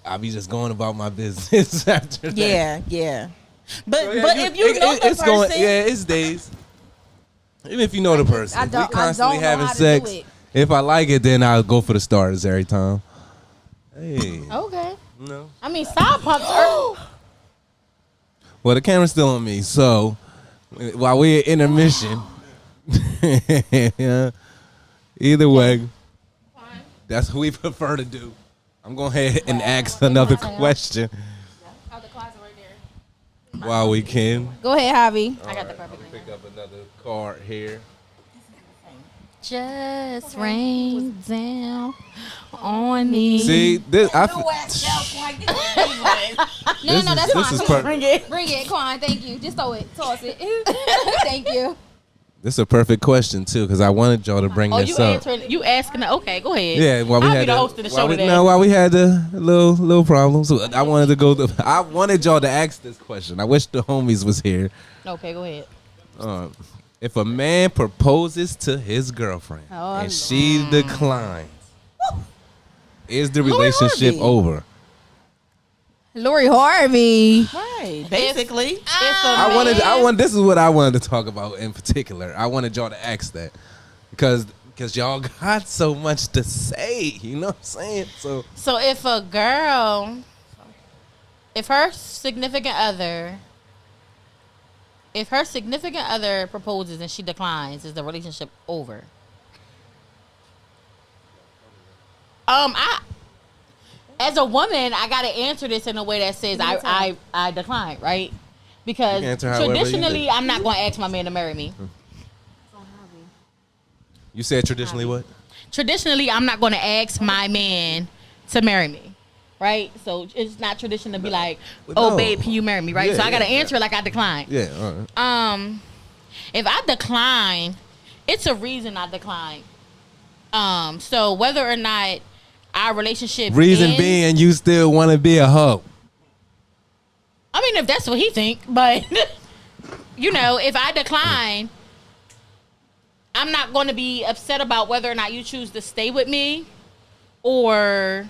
I'll be just going about my business after that. Yeah. But So, yeah, but if you know the it's person, it's days. Even if you know the person, I if don't- we constantly I don't know having how to sex. do it. If I like it, then I'll go for the starters every time. Hey, Okay. no. I mean, side pumps are. Well, the camera's still on me, so while we're in intermission, yeah, either way, that's what we prefer to do. I'm going ahead and ask another question Oh, the closet right there. while we can. Go ahead, Javi. I got the perfect. Pick up another card here. Just rain down on me. See, this I. No, that's this fine. is Come on. perfect. Bring it, Quan. Thank you. Just throw it. Toss it. Thank you. This is a perfect question too, because I wanted y'all to bring Oh, this you up. answering? You asking? Okay, go ahead. Yeah, while we I'll had be the host of the show today. while we had the little problems, I wanted to go. I wanted y'all to ask this question. I wish the homies was here. Okay, go ahead. If a man proposes to his girlfriend Oh, and she declines, is the Lori relationship Harvey. over? Lori Harvey. right, basically. If a I man- want. This is what I wanted to talk about in particular. I wanted y'all to ask that because y'all got so much to say. You know what I'm saying? So So if a girl, if her significant other proposes and she declines, is the relationship over? As a woman, I gotta answer this in a way that says I decline, right? Because You can answer however you traditionally, think. I'm not going to ask my man to marry me. you said traditionally what? Traditionally, I'm not going to ask my man to marry me, right? So it's not tradition to be like, "Oh, No. babe, can you marry me?" Right? Yeah, So I got to yeah, answer it like I decline. Yeah. All right. If I decline, it's a reason I decline. So whether or not our relationship Reason ends, being, you still want to be a hoe. I mean, if that's what he think, but you know, if I decline, I'm not going to be upset about whether or not you choose to stay with me, or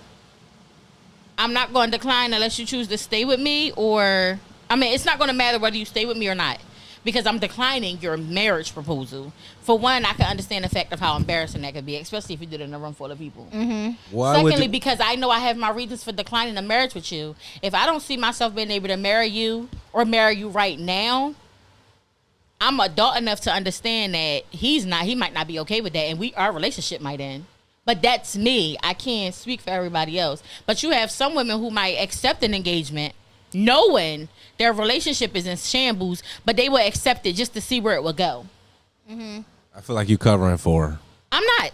I'm not going to decline unless you choose to stay with me, or I mean, it's not going to matter whether you stay with me or not, because I'm declining your marriage proposal. For one, I can understand the fact of how embarrassing that could be, especially if you did it in a room full of people. Why would Secondly, you? because I know I have my reasons for declining a marriage with you. If I don't see myself being able to marry you or marry you right now, I'm adult enough to understand that he might not be okay with that, and our relationship might end. But that's me. I can't speak for everybody else. But you have some women who might accept an engagement knowing their relationship is in shambles, but they will accept it just to see where it will go. I feel like you covering for her. I'm not.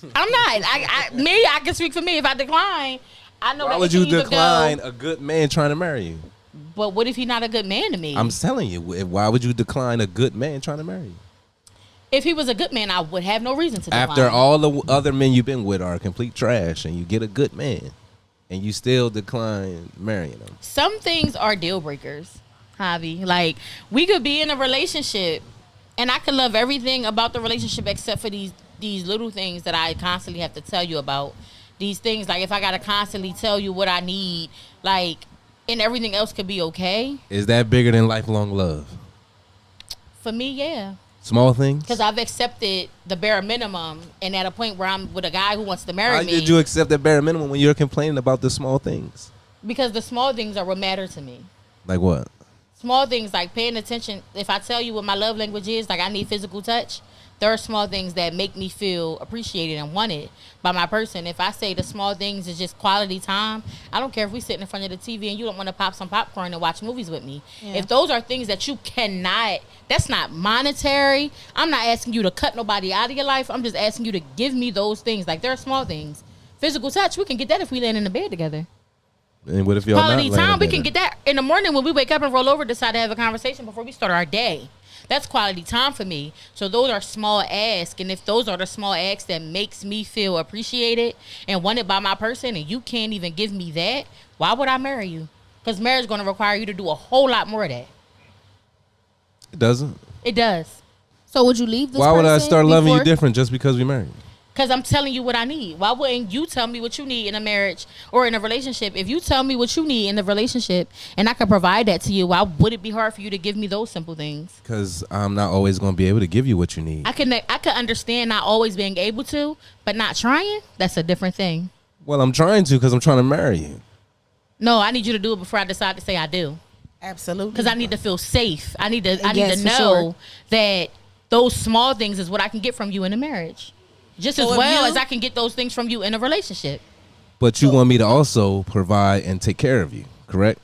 I can speak for me. If I decline, I know Why that would it can you either decline go, a good man trying to marry you? but what if he's not a good man to me? I'm telling you, why would you decline a good man trying to marry you? If he was a good man, I would have no reason to decline. After all the other men you've been with are complete trash, and you get a good man, and you still decline marrying him. Some things are deal breakers, Javi. Like, we could be in a relationship, and I could love everything about the relationship except for these little things that I constantly have to tell you about. These things, like if I gotta constantly tell you what I need, like, and everything else could be okay. Is that bigger than lifelong love? For me, yeah. Small things? Because I've accepted the bare minimum, and at a point where I'm with a guy who wants to marry How me. did you accept that bare minimum when you're complaining about the small things? Because the small things are what matter to me. Like what? Small things like paying attention. If I tell you what my love language is, like I need physical touch, there are small things that make me feel appreciated and wanted by my person. If I say the small things is just quality time, I don't care if we sitting in front of the TV and you don't want to pop some popcorn and watch movies with me. Yeah. If those are things that you cannot, that's not monetary. I'm not asking you to cut nobody out of your life. I'm just asking you to give me those things. Like, there are small things. Physical touch, we can get that if we land in the bed together. And what if y'all quality not time, we can get that in the morning when we wake up and roll over, decide to have a conversation before we start our day. That's quality time for me. So those are small asks. And if those are the small asks that makes me feel appreciated and wanted by my person, and you can't even give me that, why would I marry you? Because marriage is going to require you to do a whole lot more of that. It doesn't. It does. So would you leave this Why would I person start loving you before- different just because we married? Because I'm telling you what I need. Why wouldn't you tell me what you need in a marriage or in a relationship? If you tell me what you need in the relationship and I can provide that to you, why would it be hard for you to give me those simple things? Because I'm not always going to be able to give you what you need. I can understand not always being able to, but not trying, that's a different thing. Well, I'm trying to because I'm trying to marry you. No, I need you to do it before I decide to say I do. Absolutely. Because I need to feel safe. I need to Yes, for know sure. that those small things is what I can get from you in a marriage. Just So as if well you- as I can get those things from you in a relationship. But you want me to also provide and take care of you, correct?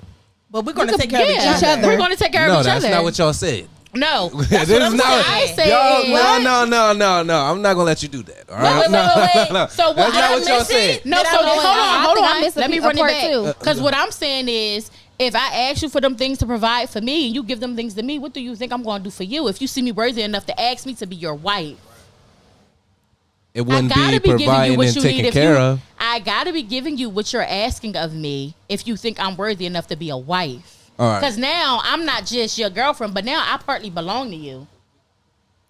But we're going to take care of each each other. We're going to take care No, of each that's other. not what y'all said. No. That's This what is I'm not. I saying. said. Y'all, no. I'm not gonna let you do that. All right? Wait. So what That's not I what y'all missed said. No, Did I so miss it? I hold think I on. missed Let me a run it part back. too. Because what I'm saying is, if I ask you for them things to provide for me and you give them things to me, what do you think I'm going to do for you? If you see me worthy enough to ask me to be your wife, It wouldn't I gotta be be giving you providing what and you need. taken If care you, of. I gotta be giving you what you're asking of me if you think I'm worthy enough to be a wife. All right. Because now I'm not just your girlfriend, but now I partly belong to you.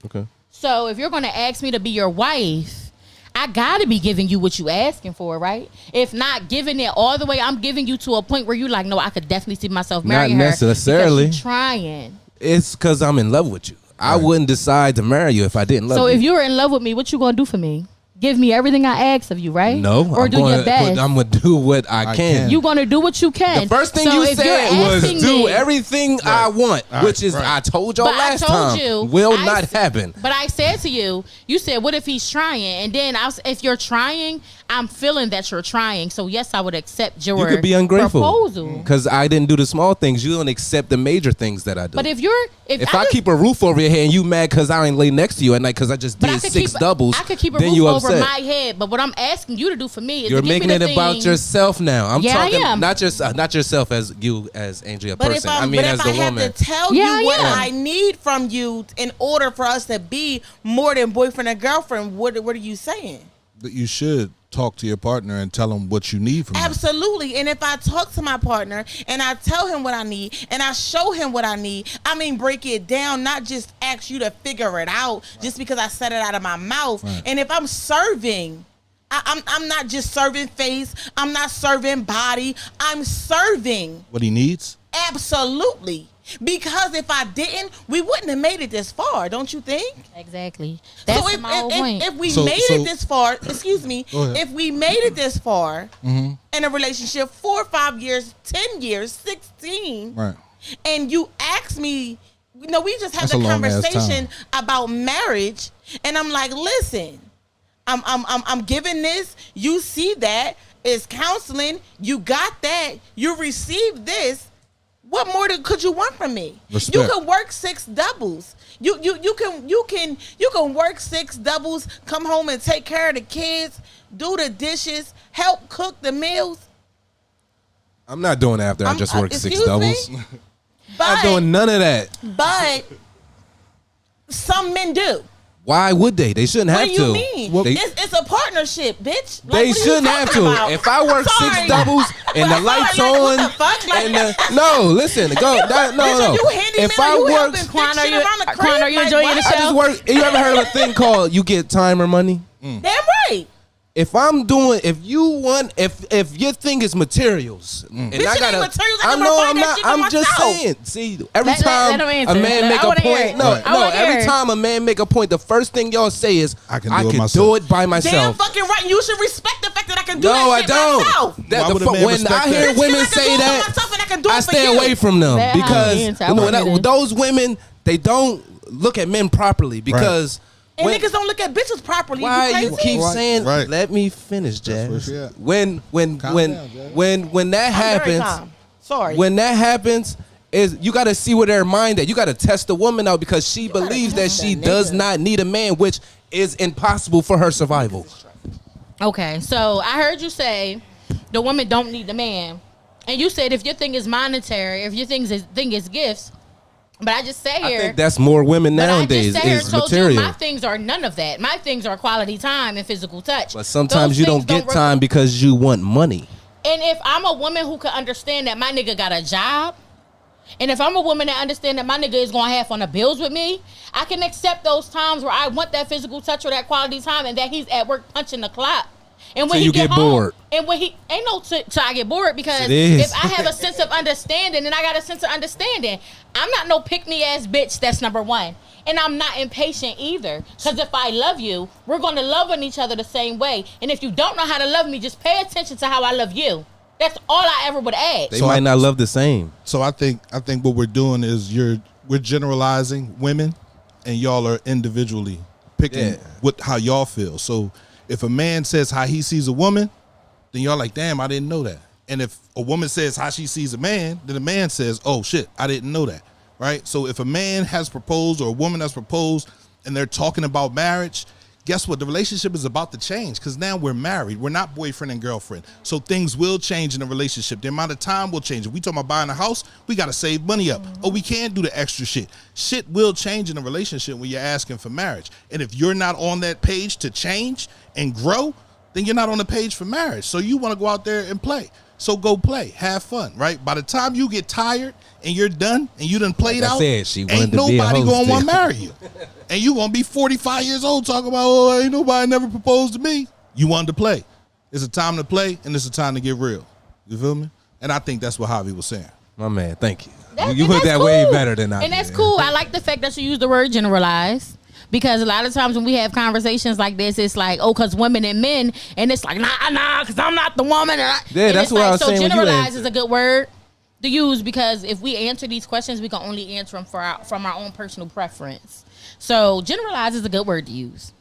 Okay. So if you're going to ask me to be your wife, I got to be giving you what you asking for, right? If not giving it all the way, I'm giving you to a point where you're like, no, I could definitely see myself marrying her. necessarily. Because you're trying. It's because I'm in love with you. I wouldn't decide to marry you if I didn't love So you. if you were in love with me, what you going to do for me? Give me everything I ask of you, right? No, Or I'm do gonna, your best. I'm gonna do what I can. You going to do what you can. The first thing So you if you're said was asking do me- everything I want, which is I told y'all But I last told time you, will I not s- happen. But I said to you, you said, what if he's trying? And then if you're trying, I'm feeling that you're trying. So yes, I would accept your You could be ungrateful proposal. because I didn't do the small things. You don't accept the major things that I do. But if I keep a roof over your head and you mad because I ain't lay next to you at night because I just but did I could six keep, doubles, I could keep a then roof you over upset. my head. But what I'm asking you to do for me is You're to give making me it the about thing- yourself now. I'm Yeah, I talking am. not yourself as you as Angie a But person. if, I mean as if the I woman. have to tell Yeah, you what yeah. I need from you in order for us to be more than boyfriend and girlfriend, what are you saying? That you should talk to your partner and tell him what you need from them. Absolutely. And if I talk to my partner and I tell him what I need and I show him what I need, I mean, break it down, not just ask you to figure it out just because I said it out of my mouth. Right. And if I'm serving, I'm not just serving face, I'm not serving body, I'm serving. What he needs? Absolutely. Because if I didn't, we wouldn't have made it this far, don't you think? Exactly. That's So my whole point. if we So- made so- it this far, excuse me, Go ahead. if we made it this far in a relationship, 4 or 5 years, 10 years, 16, Right. and you ask me, we just had That's a a long-ass conversation time. about marriage, and I'm like, listen, I'm giving this, you see that, it's counseling, you got that, you received this. What more could you want from me? Respect. You can work 6 doubles. You can work 6 doubles, come home and take care of the kids, do the dishes, help cook the meals. I'm not doing that after I just worked 6 excuse doubles. me? I'm But not doing none of that. but some men do. Why would they? They shouldn't have What do you to. mean? They, It's a partnership, bitch. Like, they what are you shouldn't have talking to. about? If I work I'm 6 sorry. doubles and the I'm lights sorry, like, what on, the fuck? Like- and no, listen, go. Bitch, No. are you handyman? If Are I you work, helping fix Quan, are shit you- around the Quan, crib? are you Like, enjoying what? the I just work. You ever heard of a thing called you get timer money? Damn right. If I'm doing, if your thing is materials, and Bitch, I it gotta, ain't materials. I I can know provide I'm that not. shit for I'm just myself. saying. See, every Let time him a answer. man make I a wanna hear point, it. no, I wanna hear every it. time a man make a point, the first thing y'all say is, I can I do it can myself. do it by Damn myself. fucking right. You should respect the fact that I can do No, that I shit don't. myself. Why would a man When respect I hear that? Bitch, women I can say do it that, myself and I can do it I for stay you. away from them That how because it is. I wanna hear this. those women, they don't look at men properly because And When- niggas don't look at bitches properly. Why you crazy? keep Right. saying? Right. Let me finish, That's where Jazz. she at. When Calm down, Jazz. when that I'm very happens, calm. Sorry. when that happens, is you got to see where their mind at. You got to test the woman out because she believes that test she that does nigga. not need a man, which is impossible for her survival. Okay, so I heard you say the woman don't need the man, and you said if your thing is monetary, if your thing is gifts, but I just say I here. think that's more women But nowadays I just sat here is and told material. you my things are none of that. My things are quality time and physical touch. But sometimes Those you things don't get re- time because you want money. And if I'm a woman who can understand that my nigga got a job, and if I'm a woman that understand that my nigga is going to have on the bills with me, I can accept those times where I want that physical touch or that quality time and that he's at work punching the clock. And when Till he you get get home, bored. and when he ain't no till I get bored because It is. if I have a sense of understanding, then I got a sense of understanding. I'm not no pick me ass bitch. That's number one. And I'm not impatient either. Because if I love you, we're going to love on each other the same way. And if you don't know how to love me, just pay attention to how I love you. That's all I ever would ask. They So might I- not love the same. So I think what we're doing is we're generalizing women, and y'all are individually picking Yeah. how y'all feel. So if a man says how he sees a woman, then y'all like, damn, I didn't know that. And if a woman says how she sees a man, then the man says, oh shit, I didn't know that. Right? So if a man has proposed or a woman has proposed and they're talking about marriage, guess what? The relationship is about to change because now we're married. We're not boyfriend and girlfriend. So things will change in the relationship. The amount of time will change. If we talking about buying a house, we got to save money up. Oh, we can't do the extra shit. Shit will change in a relationship when you're asking for marriage. And if you're not on that page to change and grow, then you're not on the page for marriage. So you want to go out there and play. So go play, have fun, right? By the time you get tired and you're done and you done played Like I out, said, she wanted ain't to be a nobody host gonna want to there. marry you. And you gonna be 45 years old talking about, oh, ain't nobody never proposed to me. You wanted to play. It's a time to play and it's a time to get real. You feel me? And I think that's what Javi was saying. My man, thank you. That- You and put that's that way cool. better than I And did. that's cool. I like the fact that you use the word generalize. Because a lot of times when we have conversations like this, it's like, oh, because women and men, and it's like, nah, because I'm not the woman. Yeah, and that's it's what like, I was so saying when you generalize answered. is a good word to use because if we answer these questions, we can only answer them from our own personal preference. So generalize is a good word to use.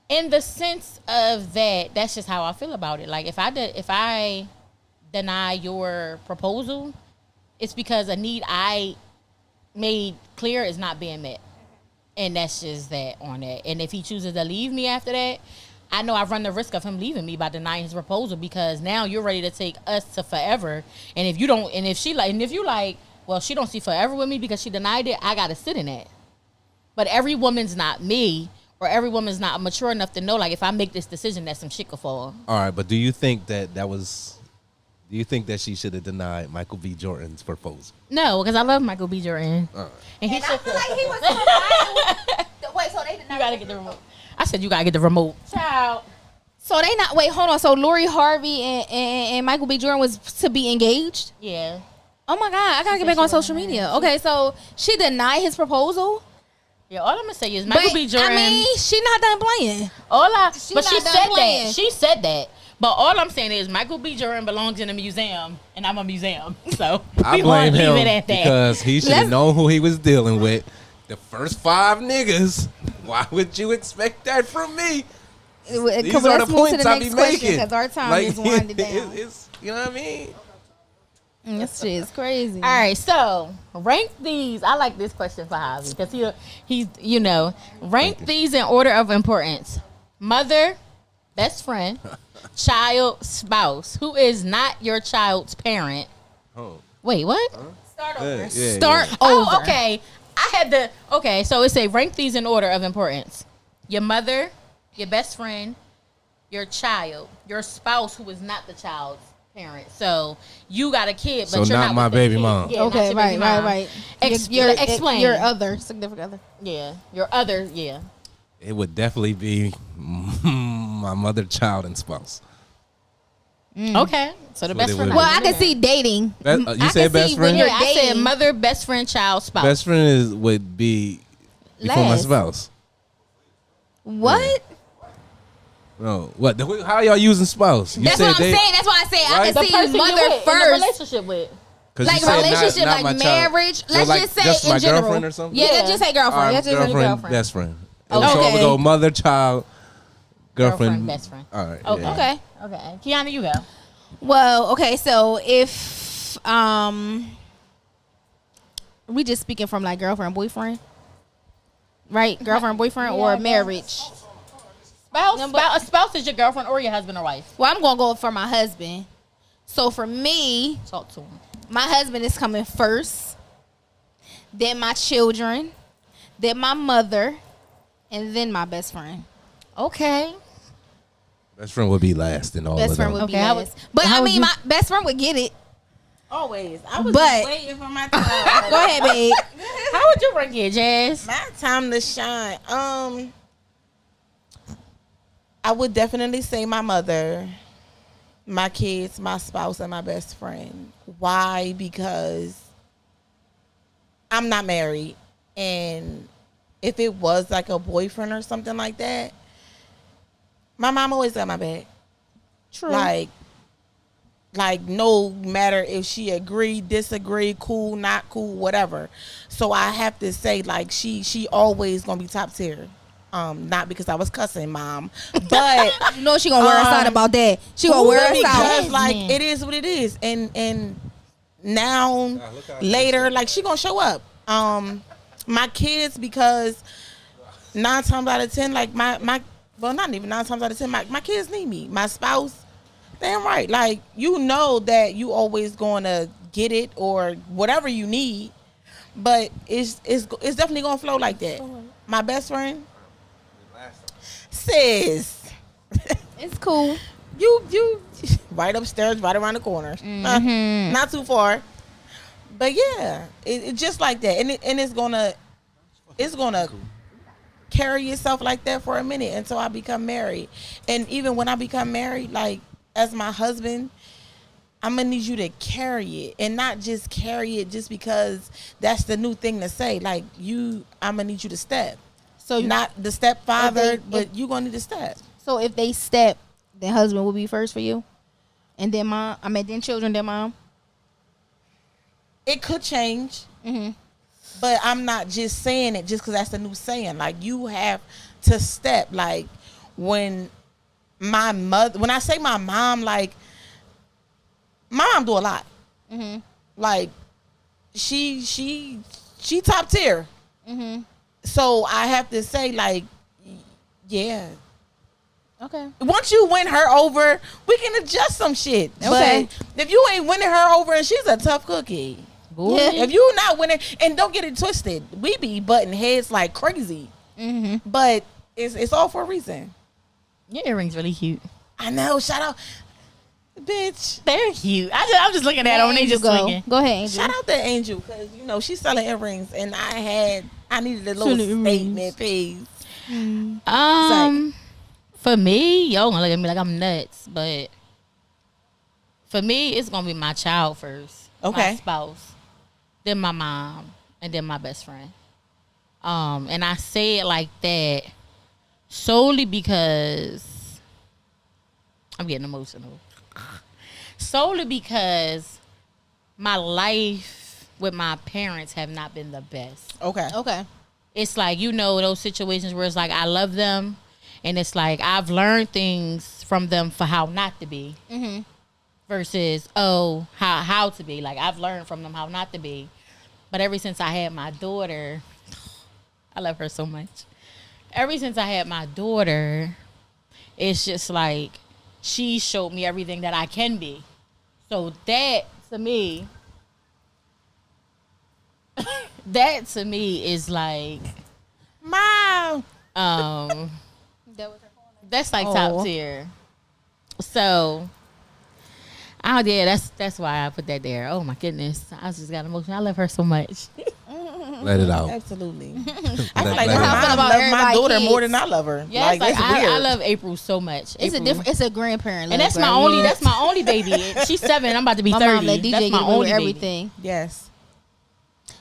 In the sense of that, that's just how I feel about it. Like if I deny your proposal, it's because a need I made clear is not being met. And that's just that on that. And if he chooses to leave me after that, I know I've run the risk of him leaving me by denying his proposal because now you're ready to take us to forever. And if you don't, and if you like, well, she don't see forever with me because she denied it, I got to sit in that. But every woman's not me, or every woman's not mature enough to know, like, if I make this decision, that some shit could fall. All right, but do you think that do you think that she should have denied Michael B. Jordan's proposal? No, because I love Michael B. Jordan. And he And I should. feel like he was providing. Wait, so they did not. You gotta get the remote. I said you gotta get the remote. Child. So they not wait, hold on. So Lori Harvey and Michael B. Jordan was to be engaged? Yeah. Oh my God, I gotta get back on social media. Okay, so she denied his proposal. Yeah, all I'm gonna say is Michael But, B. Jordan. I mean, she not done playing. but she not done said playing. that. She said that. But all I'm saying is Michael B. Jordan belongs in a museum, and I'm a museum. So I we want blame to leave him it at that. because he should have Let's- known who he was dealing with. The first 5 niggas. Why would you expect that from me? These are Let's the move to points the I next be question making. because our time Like, is winding down. it's, you know what I mean? This shit is crazy. All right, so rank these. I like this question for Javi because he's rank these in order of importance: mother, best friend, child, spouse. Who is not your child's parent? Oh. Wait, what? Start over. Yeah, Start yeah. over. Oh, okay. So it say rank these in order of importance: your mother, your best friend, your child, your spouse who is not the child's parent. So you got a kid, but So you're not not my with the baby kid. mom. Yeah, not Okay, your right, baby right, mom. right. Explain. Your other significant other. Yeah, your other. Yeah. It would definitely be my mother, child, and spouse. Okay. So the That's what best it friend. would Well, I can see dating. You I said can best see friend? when you're Yeah, I said dating. mother, best friend, child, spouse. Best friend would be before my Last. spouse. What? No, what? How y'all using spouse? You That's what I'm saying. That's why I say I Right? can the see person you mother with, in a first. relationship with. 'Cause Like you said relationship, not like my child. marriage. So Let's like just say just in my general. girlfriend or something. Yeah, Yeah. let's just say girlfriend. All right, Let's just say girlfriend, girlfriend. best friend. So I'm Okay. gonna go mother, child, girlfriend, best friend. All right. Okay. yeah. Okay. Okay. Kiana, you go. Well, okay, so if we just speaking from like girlfriend, boyfriend, right? Girlfriend, boyfriend, or marriage. Spouse is your girlfriend or your husband or wife. Well, I'm gonna go for my husband. So for me, Talk to him. my husband is coming first, then my children, then my mother, and then my best friend. Okay. Best friend would be last in all Best of friend them. would be Okay, how last. would- But how I would mean, you- my best friend would get it. Always. I was But- just waiting for my time. Go ahead, babe. How would you rank it, Jazz? My time to shine. I would definitely say my mother, my kids, my spouse, and my best friend. Why? Because I'm not married, and if it was like a boyfriend or something like that, my mom always got my back. True. Like no matter if she agree, disagree, cool, not cool, whatever. So I have to say, like, she always gonna be top tier. Not because I was cussing, mom, but you know she gonna wear us out about that. She gonna wear us because out. like Man. it is what it is, and now later, like she gonna show up. My kids, because 9 times out of 10, like my well, not even 9 times out of 10, my kids need me. My spouse, damn right. Like, you know that you always gonna get it or whatever you need, but it's definitely gonna flow like that. My best friend, sis, It's cool. you right upstairs, right around the corner, not too far. But yeah, it just like that, and it's gonna carry itself like that for a minute until I become married. And even when I become married, like as my husband, I'm gonna need you to carry it, and not just carry it just because that's the new thing to say. Like I'm gonna need you to step. So Not the stepfather, If they- but you gonna need to step. So if they step, then husband will be first for you, and then mom. I mean, then children, then mom. It could change. Mm-hmm. But I'm not just saying it just because that's the new saying. Like, you have to step. Like, when I say my mom, like, my mom do a lot. Mm-hmm. Like, she top tier. Mm-hmm. So I have to say, like, yeah. Okay. Once you win her over, we can adjust some shit. Okay. But if you ain't winning her over, and she's a tough cookie. Yeah. If you not winning, and don't get it twisted, we be butting heads like crazy. Mm-hmm. But it's all for a reason. Your earrings really cute. I know. Shout out, bitch. They're cute. I'm just looking at them and they just go. swinging. Go ahead, Angel. Shout out to Angel, because she's selling earrings, and I needed a little Selling statement piece. For me, y'all gonna look at me like I'm nuts, but for me, it's gonna be my child first. Okay. My spouse, then my mom, and then my best friend. And I say it like that solely because I'm getting emotional. Solely because my life with my parents have not been the best. Okay. Okay. It's like, those situations where it's like I love them, and it's like I've learned things from them for how not to be, Mm-hmm. versus how to be. Like, I've learned from them how not to be. But ever since I had my daughter, I love her so much. Ever since I had my daughter, it's just like she showed me everything that I can be. So that to me is like Mom. that's like Oh. top tier. So that's why I put that there. Oh my goodness, I just got emotional. I love her so much. Let it out. Absolutely. I Let- feel like let my it How I feel mom about loves my everybody daughter kids. more than I love her. Yes, like, it's weird. I love April so much. It's April. It's a grandparent. And love, that's my girl. only. Yeah. That's my only baby. She's 7. I'm about to be My 30. mom let DJ That's get my away with only baby. everything. Yes.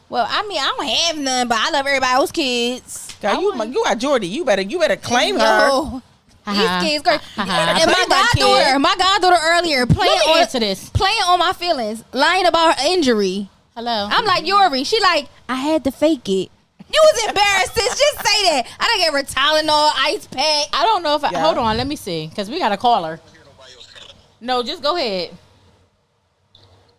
Well, I mean, I don't have none, but I love everybody else's kids. Girl, you got Jordy. You better claim her. Yo, these Ha-ha. kids, girl. Ha-ha. And Claim my my goddaughter earlier Let me answer playing this. on my feelings, lying about her injury. Hello. I'm like, Yori. She like, I had to fake it. You was embarrassed, sis. Just say that. I done gave her Tylenol, ice pack. I don't know if I Yeah. hold on. Let me see, because we got a caller. No, just go ahead.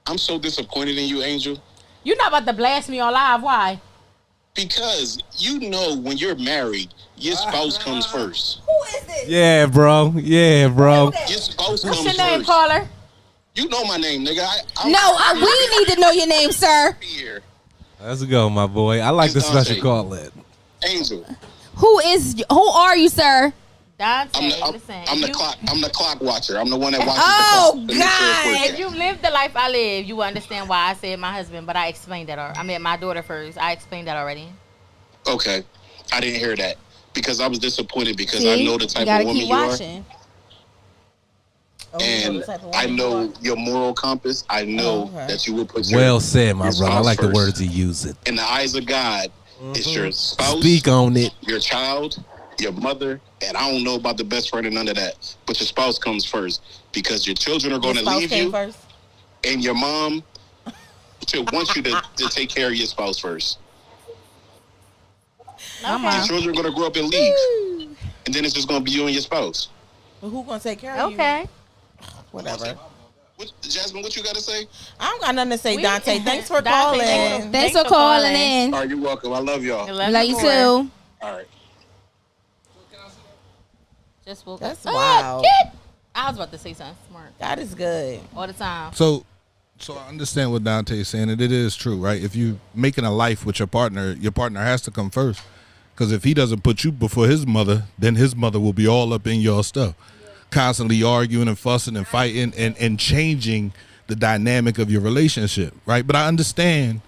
I'm so disappointed in you, Angel, You're not about to blast me on live. Why? because you know when you're married, your spouse comes first. Who is this? Yeah, bro. Yeah, bro. Your spouse What's comes your name, first. caller? You know my name, nigga. I'm We need to know your name, sir. here. Let's go, my boy. I like the It's Dante. special call it. Angel. Who are you, sir? Dante, listen. I'm the clock. I'm the clock watcher. I'm the one that watches Oh, the clock. to make sure it's God. working. If you live the life I live, you will understand why I said my husband, but I explained that. I mean, my daughter first. I explained that already. Okay, I didn't hear that because I was disappointed because See? I know the You type gotta of woman keep you are, watching. and I know your moral compass. I know that you will put your Well said, my your brother. I spouse like the first. words you use it. In the eyes of God, it's your spouse, Speak on it. your child, your mother, and I don't know about the best friend and none of that. But your spouse comes first because your children are going to leave you, first. and your mom wants you to take care of your spouse first. Okay. Your children are going to grow up and leave, and then it's just going to be you and your spouse. But who gonna take care of you? Okay. Whatever. Jasmine, what you got to say? I don't got nothing to say, Dante. Thanks for Dante, calling. Thanks for calling in. All right, you're welcome. I love y'all. Love you more. too. All right. Just woke That's up. wild. Kid. I was about to say something smart God is good. all the time. So I understand what Dante is saying, and it is true, right? If you making a life with your partner has to come first. Because if he doesn't put you before his mother, then his mother will be all up in your stuff, constantly arguing and fussing and fighting and changing the dynamic of your relationship, right? But I understand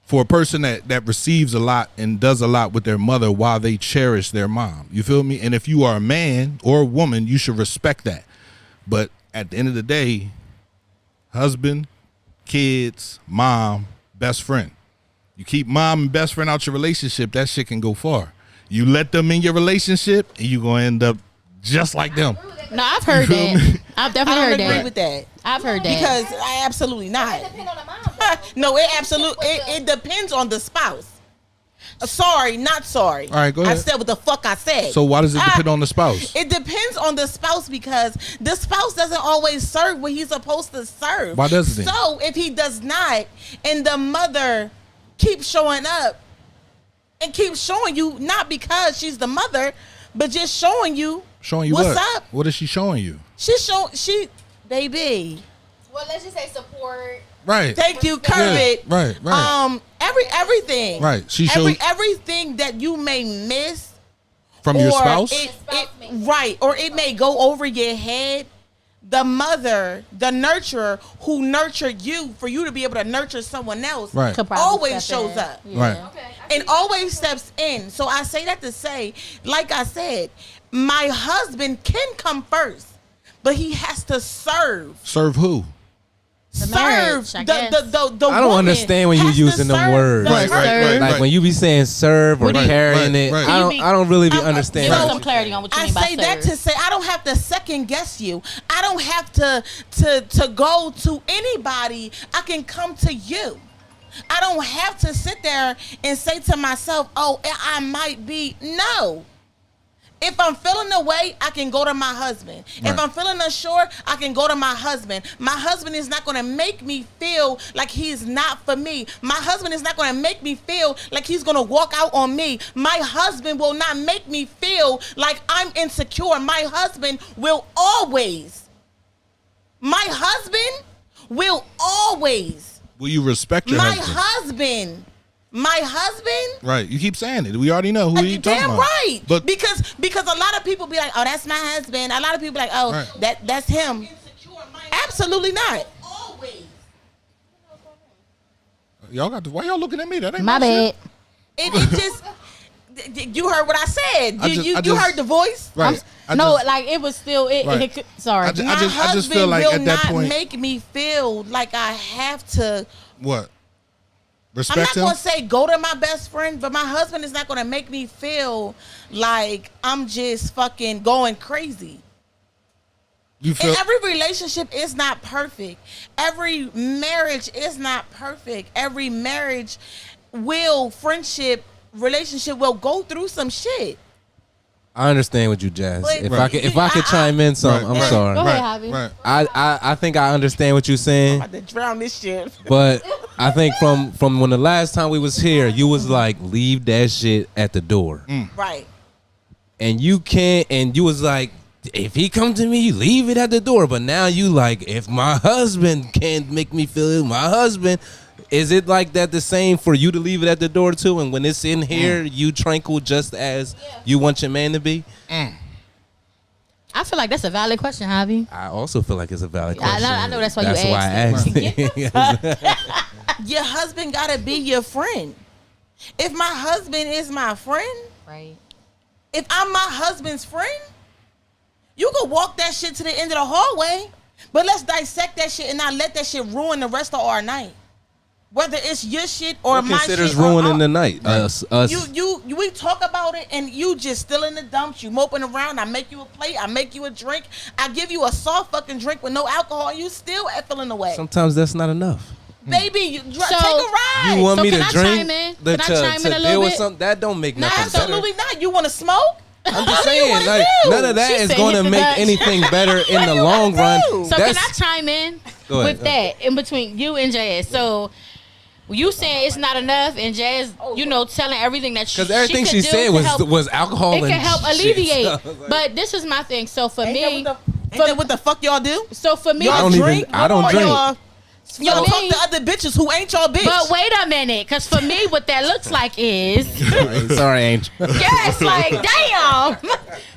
for a person that receives a lot and does a lot with their mother while they cherish their mom. You feel me? And if you are a man or a woman, you should respect that. But at the end of the day, husband, kids, mom, best friend. You keep mom and best friend out your relationship, that shit can go far. You let them in your relationship, and you gonna end up just like them. No, I've heard feel that. me? I've I definitely don't heard agree that. with that I've heard that. because I absolutely not. No, it depends on the spouse. Sorry, not sorry. All right, go ahead. I said what the fuck I said. So why does it depend on the spouse? It depends on the spouse because the spouse doesn't always serve what he's supposed to serve. Why doesn't he? So if he does not, and the mother keeps showing up and keeps showing you, not because she's the mother, but just showing you Showing you what's what? up. What is she showing you? Baby, Well, let's just say support. Right. thank you, curve it. Right. Everything. Right. She shows everything that you may miss from your spouse. Or it may go over your head. The mother, the nurturer who nurtured you for you to be able to nurture someone else, Right. Could probably always step shows in. up. Yeah. Right. And always steps in. So I say that to say, like I said, my husband can come first, but he has to serve. Serve who? marriage, I guess. the I don't woman understand when you has to using them serve words. the Right, right, husband. right. Like when you be saying serve or What do you- carrying Right, it, right. I don't really be Give understanding. us Give So- some clarity on what you I mean by say that serve. to say I don't have to second guess you. I don't have to go to anybody. I can come to you. I don't have to sit there and say to myself, "Oh, I might be." No. If I'm feeling away, I can go to my husband. Right. If I'm feeling unsure, I can go to my husband. My husband is not going to make me feel like he's not for me. My husband is not going to make me feel like he's going to walk out on me. My husband will not make me feel like I'm insecure. My husband will always. My husband will always. Will you respect your My husband? husband. Right. You keep saying it. We already know who you talking Damn about. right. But because a lot of people be like, "Oh, that's my husband." A lot of people be like, "Oh, Right. that's him." Absolutely not. Always. y'all got to, why y'all looking at me? That ain't My shit. bad. It just. You heard what I said. I just- You I just- heard the voice. Right. No, like it was still. Right. It could, sorry. I just- My husband feel like will at that not point- make me feel like I have to. What? I'm Respect not him? gonna say go to my best friend, but my husband is not gonna make me feel like I'm just fucking going crazy. You feel And every relationship is not perfect. Every marriage is not perfect. Every marriage friendship relationship will go through some shit. I understand what you, Jazz. But- If I could chime in some, I'm sorry. Go ahead, Javi. Right. I think I understand what you're saying, I'm about to drown this shit. but I think from when the last time we was here, you was like, leave that shit at the door, Right. and you can't. And you was like, if he come to me, leave it at the door. But now you like, if my husband can't make me feel it, my husband. Is it like that the same for you to leave it at the door too? And when it's in here, you tranquil just as you want your man to be? I feel like that's a valid question, Javi. I also feel like it's a valid question. I know that's why you That's why I asked asked it. Your husband gotta be your friend. If my husband is my friend, Right. if I'm my husband's friend, you can walk that shit to the end of the hallway. But let's dissect that shit and not let that shit ruin the rest of our night. Whether it's your shit or What my considers shit. ruining the night? Us. We talk about it and you just still in the dumps. You moping around. I make you a plate. I make you a drink. I give you a soft fucking drink with no alcohol. You still feeling away. Sometimes that's not enough. Baby, take a ride. You want So me can to I drink? chime in? The- Can I chime in a to little deal with bit? something that don't make Nah, nothing better. absolutely not. You want to smoke? I'm just What do you saying, wanna like, do? none of that She is said going to hit the make Dutch. anything better in the you long wanna run. do? So can I chime in Go ahead. with that in between you and Jazz? So you saying it's not enough, and Jazz, telling everything that Because everything could she do said to help, was alcohol it and can help shit. alleviate. So, like, But this is my thing. So for me, Ain't that what the fuck y'all do? so for me, I don't even- I don't or drink. Y'all For talk me- to other bitches who ain't y'all bitch. but wait a minute, because for me, what that looks like is. Sorry, Angel. Yes, like damn.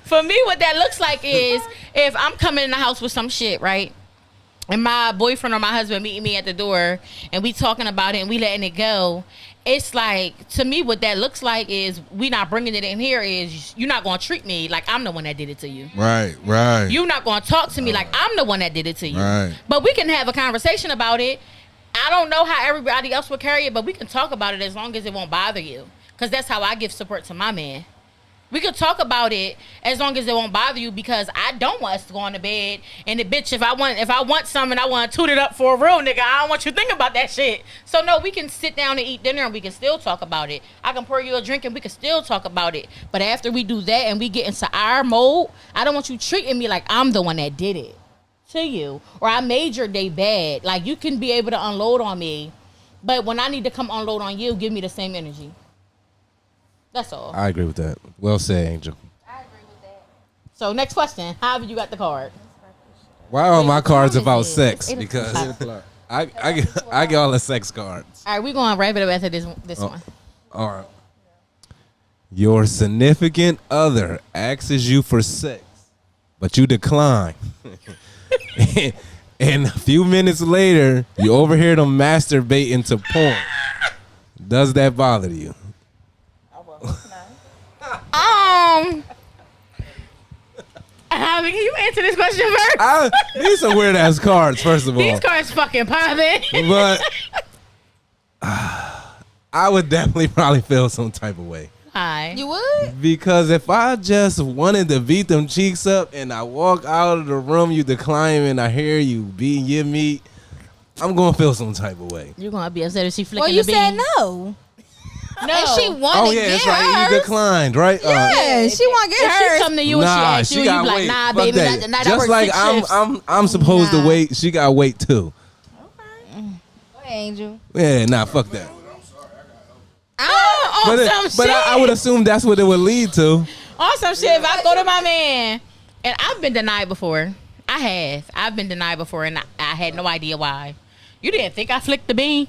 For me, what that looks like is if I'm coming in the house with some shit, right? And my boyfriend or my husband meeting me at the door and we talking about it and we letting it go. It's like, to me, what that looks like is we not bringing it in here is you're not going to treat me like I'm the one that did it to you. Right. You're not going to talk to me like I'm the one that did it to you. Right. But we can have a conversation about it. I don't know how everybody else would carry it, but we can talk about it as long as it won't bother you. Because that's how I give support to my man. We could talk about it as long as it won't bother you, because I don't want us to go on to bed and the bitch, if I want something, I want to toot it up for a real nigga. I don't want you thinking about that shit. So no, we can sit down and eat dinner and we can still talk about it. I can pour you a drink and we can still talk about it. But after we do that and we get into our mode, I don't want you treating me like I'm the one that did it to you, or I made your day bad. Like, you can be able to unload on me, but when I need to come unload on you, give me the same energy. That's all. I agree with that. Well said, Angel. I agree with that. So next question. However you got the card. Why are my cards time about is it? sex? It's 8 Because o'clock. I get all the sex cards. All right, we're going to wrap it up after this one. All right. Your significant other asks you for sex, but you decline. And a few minutes later, you overhear them masturbating to porn. Does that bother you? Javi, can you answer this question first? These are weird ass cards, first of all. These cards fucking popping. But I would definitely probably feel some type of way. Hi. You would? Because if I just wanted to beat them cheeks up and I walk out of the room, you decline and I hear you beating your meat, I'm going to feel some type of way. You're going to be upset if she flicking Well, you the said bean. no. No. And she wanted Oh, to yeah, get that's right. hers. You declined, right? Yeah, she want to If get she hers. come to you and she asks you, you be like, nah, Fuck baby, that. not tonight. I Just work like 6 I'm, shifts. I'm supposed to Nah. wait. She got to wait too. Go ahead, Angel. Yeah, nah, fuck that. On some But shit. I would assume that's what it would lead to. On some shit, if I go to my man, and I've been denied before. I've been denied before, and I had no idea why. You didn't think I flicked the bean?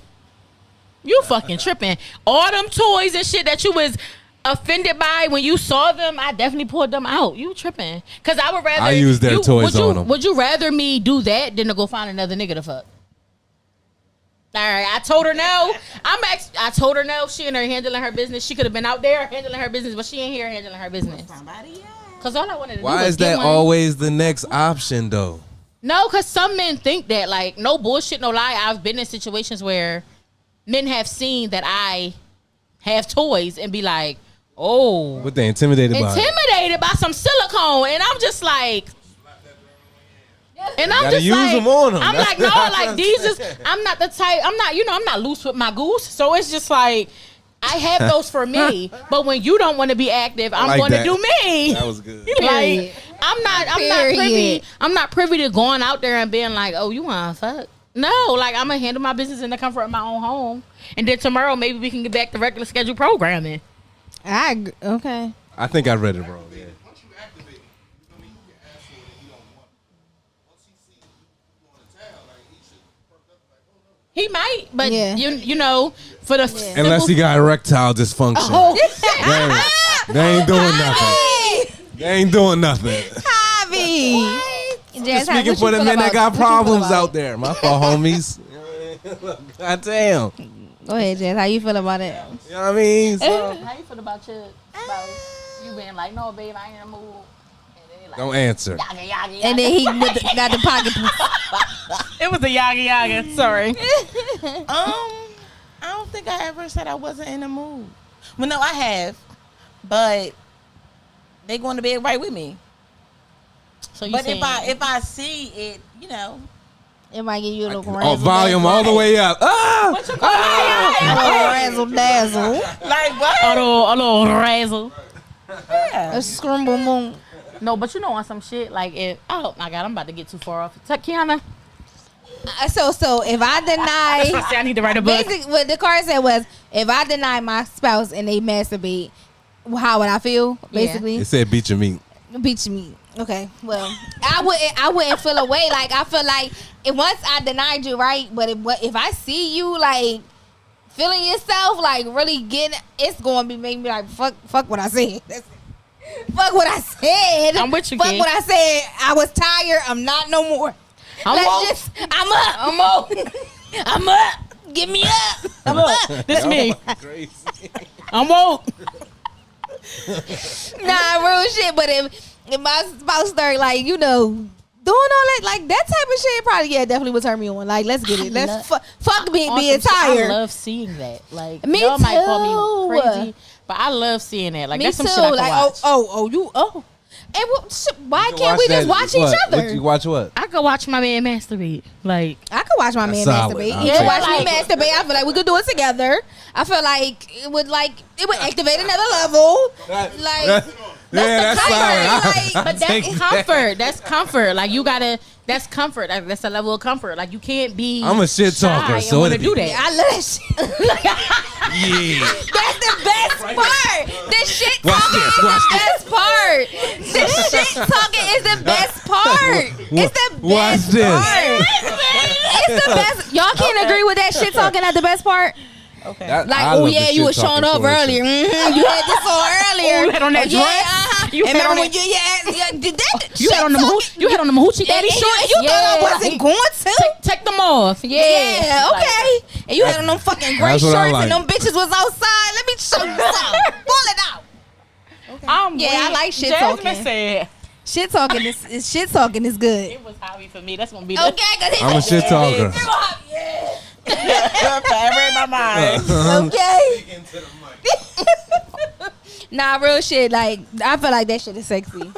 You fucking tripping. All them toys and shit that you was offended by when you saw them, I definitely pulled them out. You tripping. Because I would rather... I use their toys on them. Would you rather me do that than to go find another nigga to fuck? All right, I told her no. I told her no. She in there handling her business. She could have been out there handling her business, but she ain't here handling her business. Because all I wanted to do was Why is get that one. always the next option, though? No, because some men think that, like, no bullshit, no lie. I've been in situations where men have seen that I have toys and be like, oh. What they intimidated by? Intimidated by some silicone. And I'm just like... And I'm Gotta just use like, them on 'em. I'm like, no, like these is, I'm not the type, I'm not loose with my goose. So it's just like, I have those for me, but when you don't want to be active, I'm like going to that. do me. That was good. Like I'm not Period. privy. I'm not privy to going out there and being like, oh, you want to fuck? No, like I'm gonna handle my business in the comfort of my own home, and then tomorrow maybe we can get back to regular scheduled programming. Okay. I think I read it wrong. Yeah. Once you activate, you know what I mean, you can ask for it and he don't want it. Once he sees you going to town, like he should perk up like, oh no. He might, but Yeah. you know, for the Unless he got erectile dysfunction. Oh, They ain't doing nothing. They ain't doing nothing. Javi. Jazz, how- Speaking what for you the feel men that about- got what you feel problems about out there. My fault, homies. God damn. it? Go ahead, Jazz. How you feel about it? You know what I mean? So, how you feel about you being like, no, babe, I ain't in the mood. And then he like, don't answer. yaga, yaga, yaga. And then he got the pocket. It was a yaga yaga. Sorry. I don't think I ever said I wasn't in the mood. Well, no, I have, but they going to bed right with me. So you But saying, if I see it, you know, It might give you a little Oh, volume all the way up. Ah! razzle dazzle. like what? a little razzle. A scramble moon. No, but you know on some shit like if my God, I'm about to get too far off. Kiana, So if I deny, I need to write a book. basically what the card said was, if I deny my spouse and they masturbate, how would I feel? Basically, It said beat your meat. beat me. Okay, well, I wouldn't feel away. Like I feel like once I denied you, right? But if I see you like feeling yourself, like really getting, it's going to be making me like fuck what I said. Fuck what I said. I'm with you, Fuck kid. what I said. I was tired. I'm not no more. I'm woke. I'm up. I'm up. I'm up. Get me up. I'm up. This me. Crazy. I'm woke. Nah, real shit. But if my spouse start like, you know, doing all that, like that type of shit, probably definitely would turn me on. Like, let's get it. Let's fuck being Awesome shit. tired. I love seeing that. Like Me y'all might too. call me crazy, but I love seeing that. Like Me that's some too. shit I can Like watch. And why can't we just watch each other? You watch what? I could watch my man masturbate. Like I could watch my man That's solid. masturbate. I'll He take could watch it. me masturbate. I feel like we could do it together. I feel like it would activate another level. That's comfort, solid. but that's comfort. That's comfort. Like you gotta. That's comfort. That's a level of comfort. Like you can't be. I'm a shit shy talker, and so wanna it'd do be- that. I love that shit. Yeah. That's the best part. The shit Watch talking this, is watch the best part. The shit talking is the best part. It's the Watch best this. part. It's the best. Y'all can't agree with that shit talking at the best part? Okay. That- Like, I oh love the yeah, you shit was showing talking up for earlier. shit. You had this on earlier. Oh, you had on that yeah, dress? uh-huh. You And had on remember when that- did that? You had on them. You had on them hoochie daddy and shorts. you thought I wasn't going to? Take them off. Yeah, okay. And you had on them fucking gray That's shorts what I like. and them bitches was outside. Let me show you something. Pull it out. Yeah, I like shit Jasmine talking. said Shit talking is good. it was Howie for me. That's gonna be the. Okay, cause I'm a shit talker. Forever in my mind. Okay. Nah, real shit. Like I feel like that shit is sexy.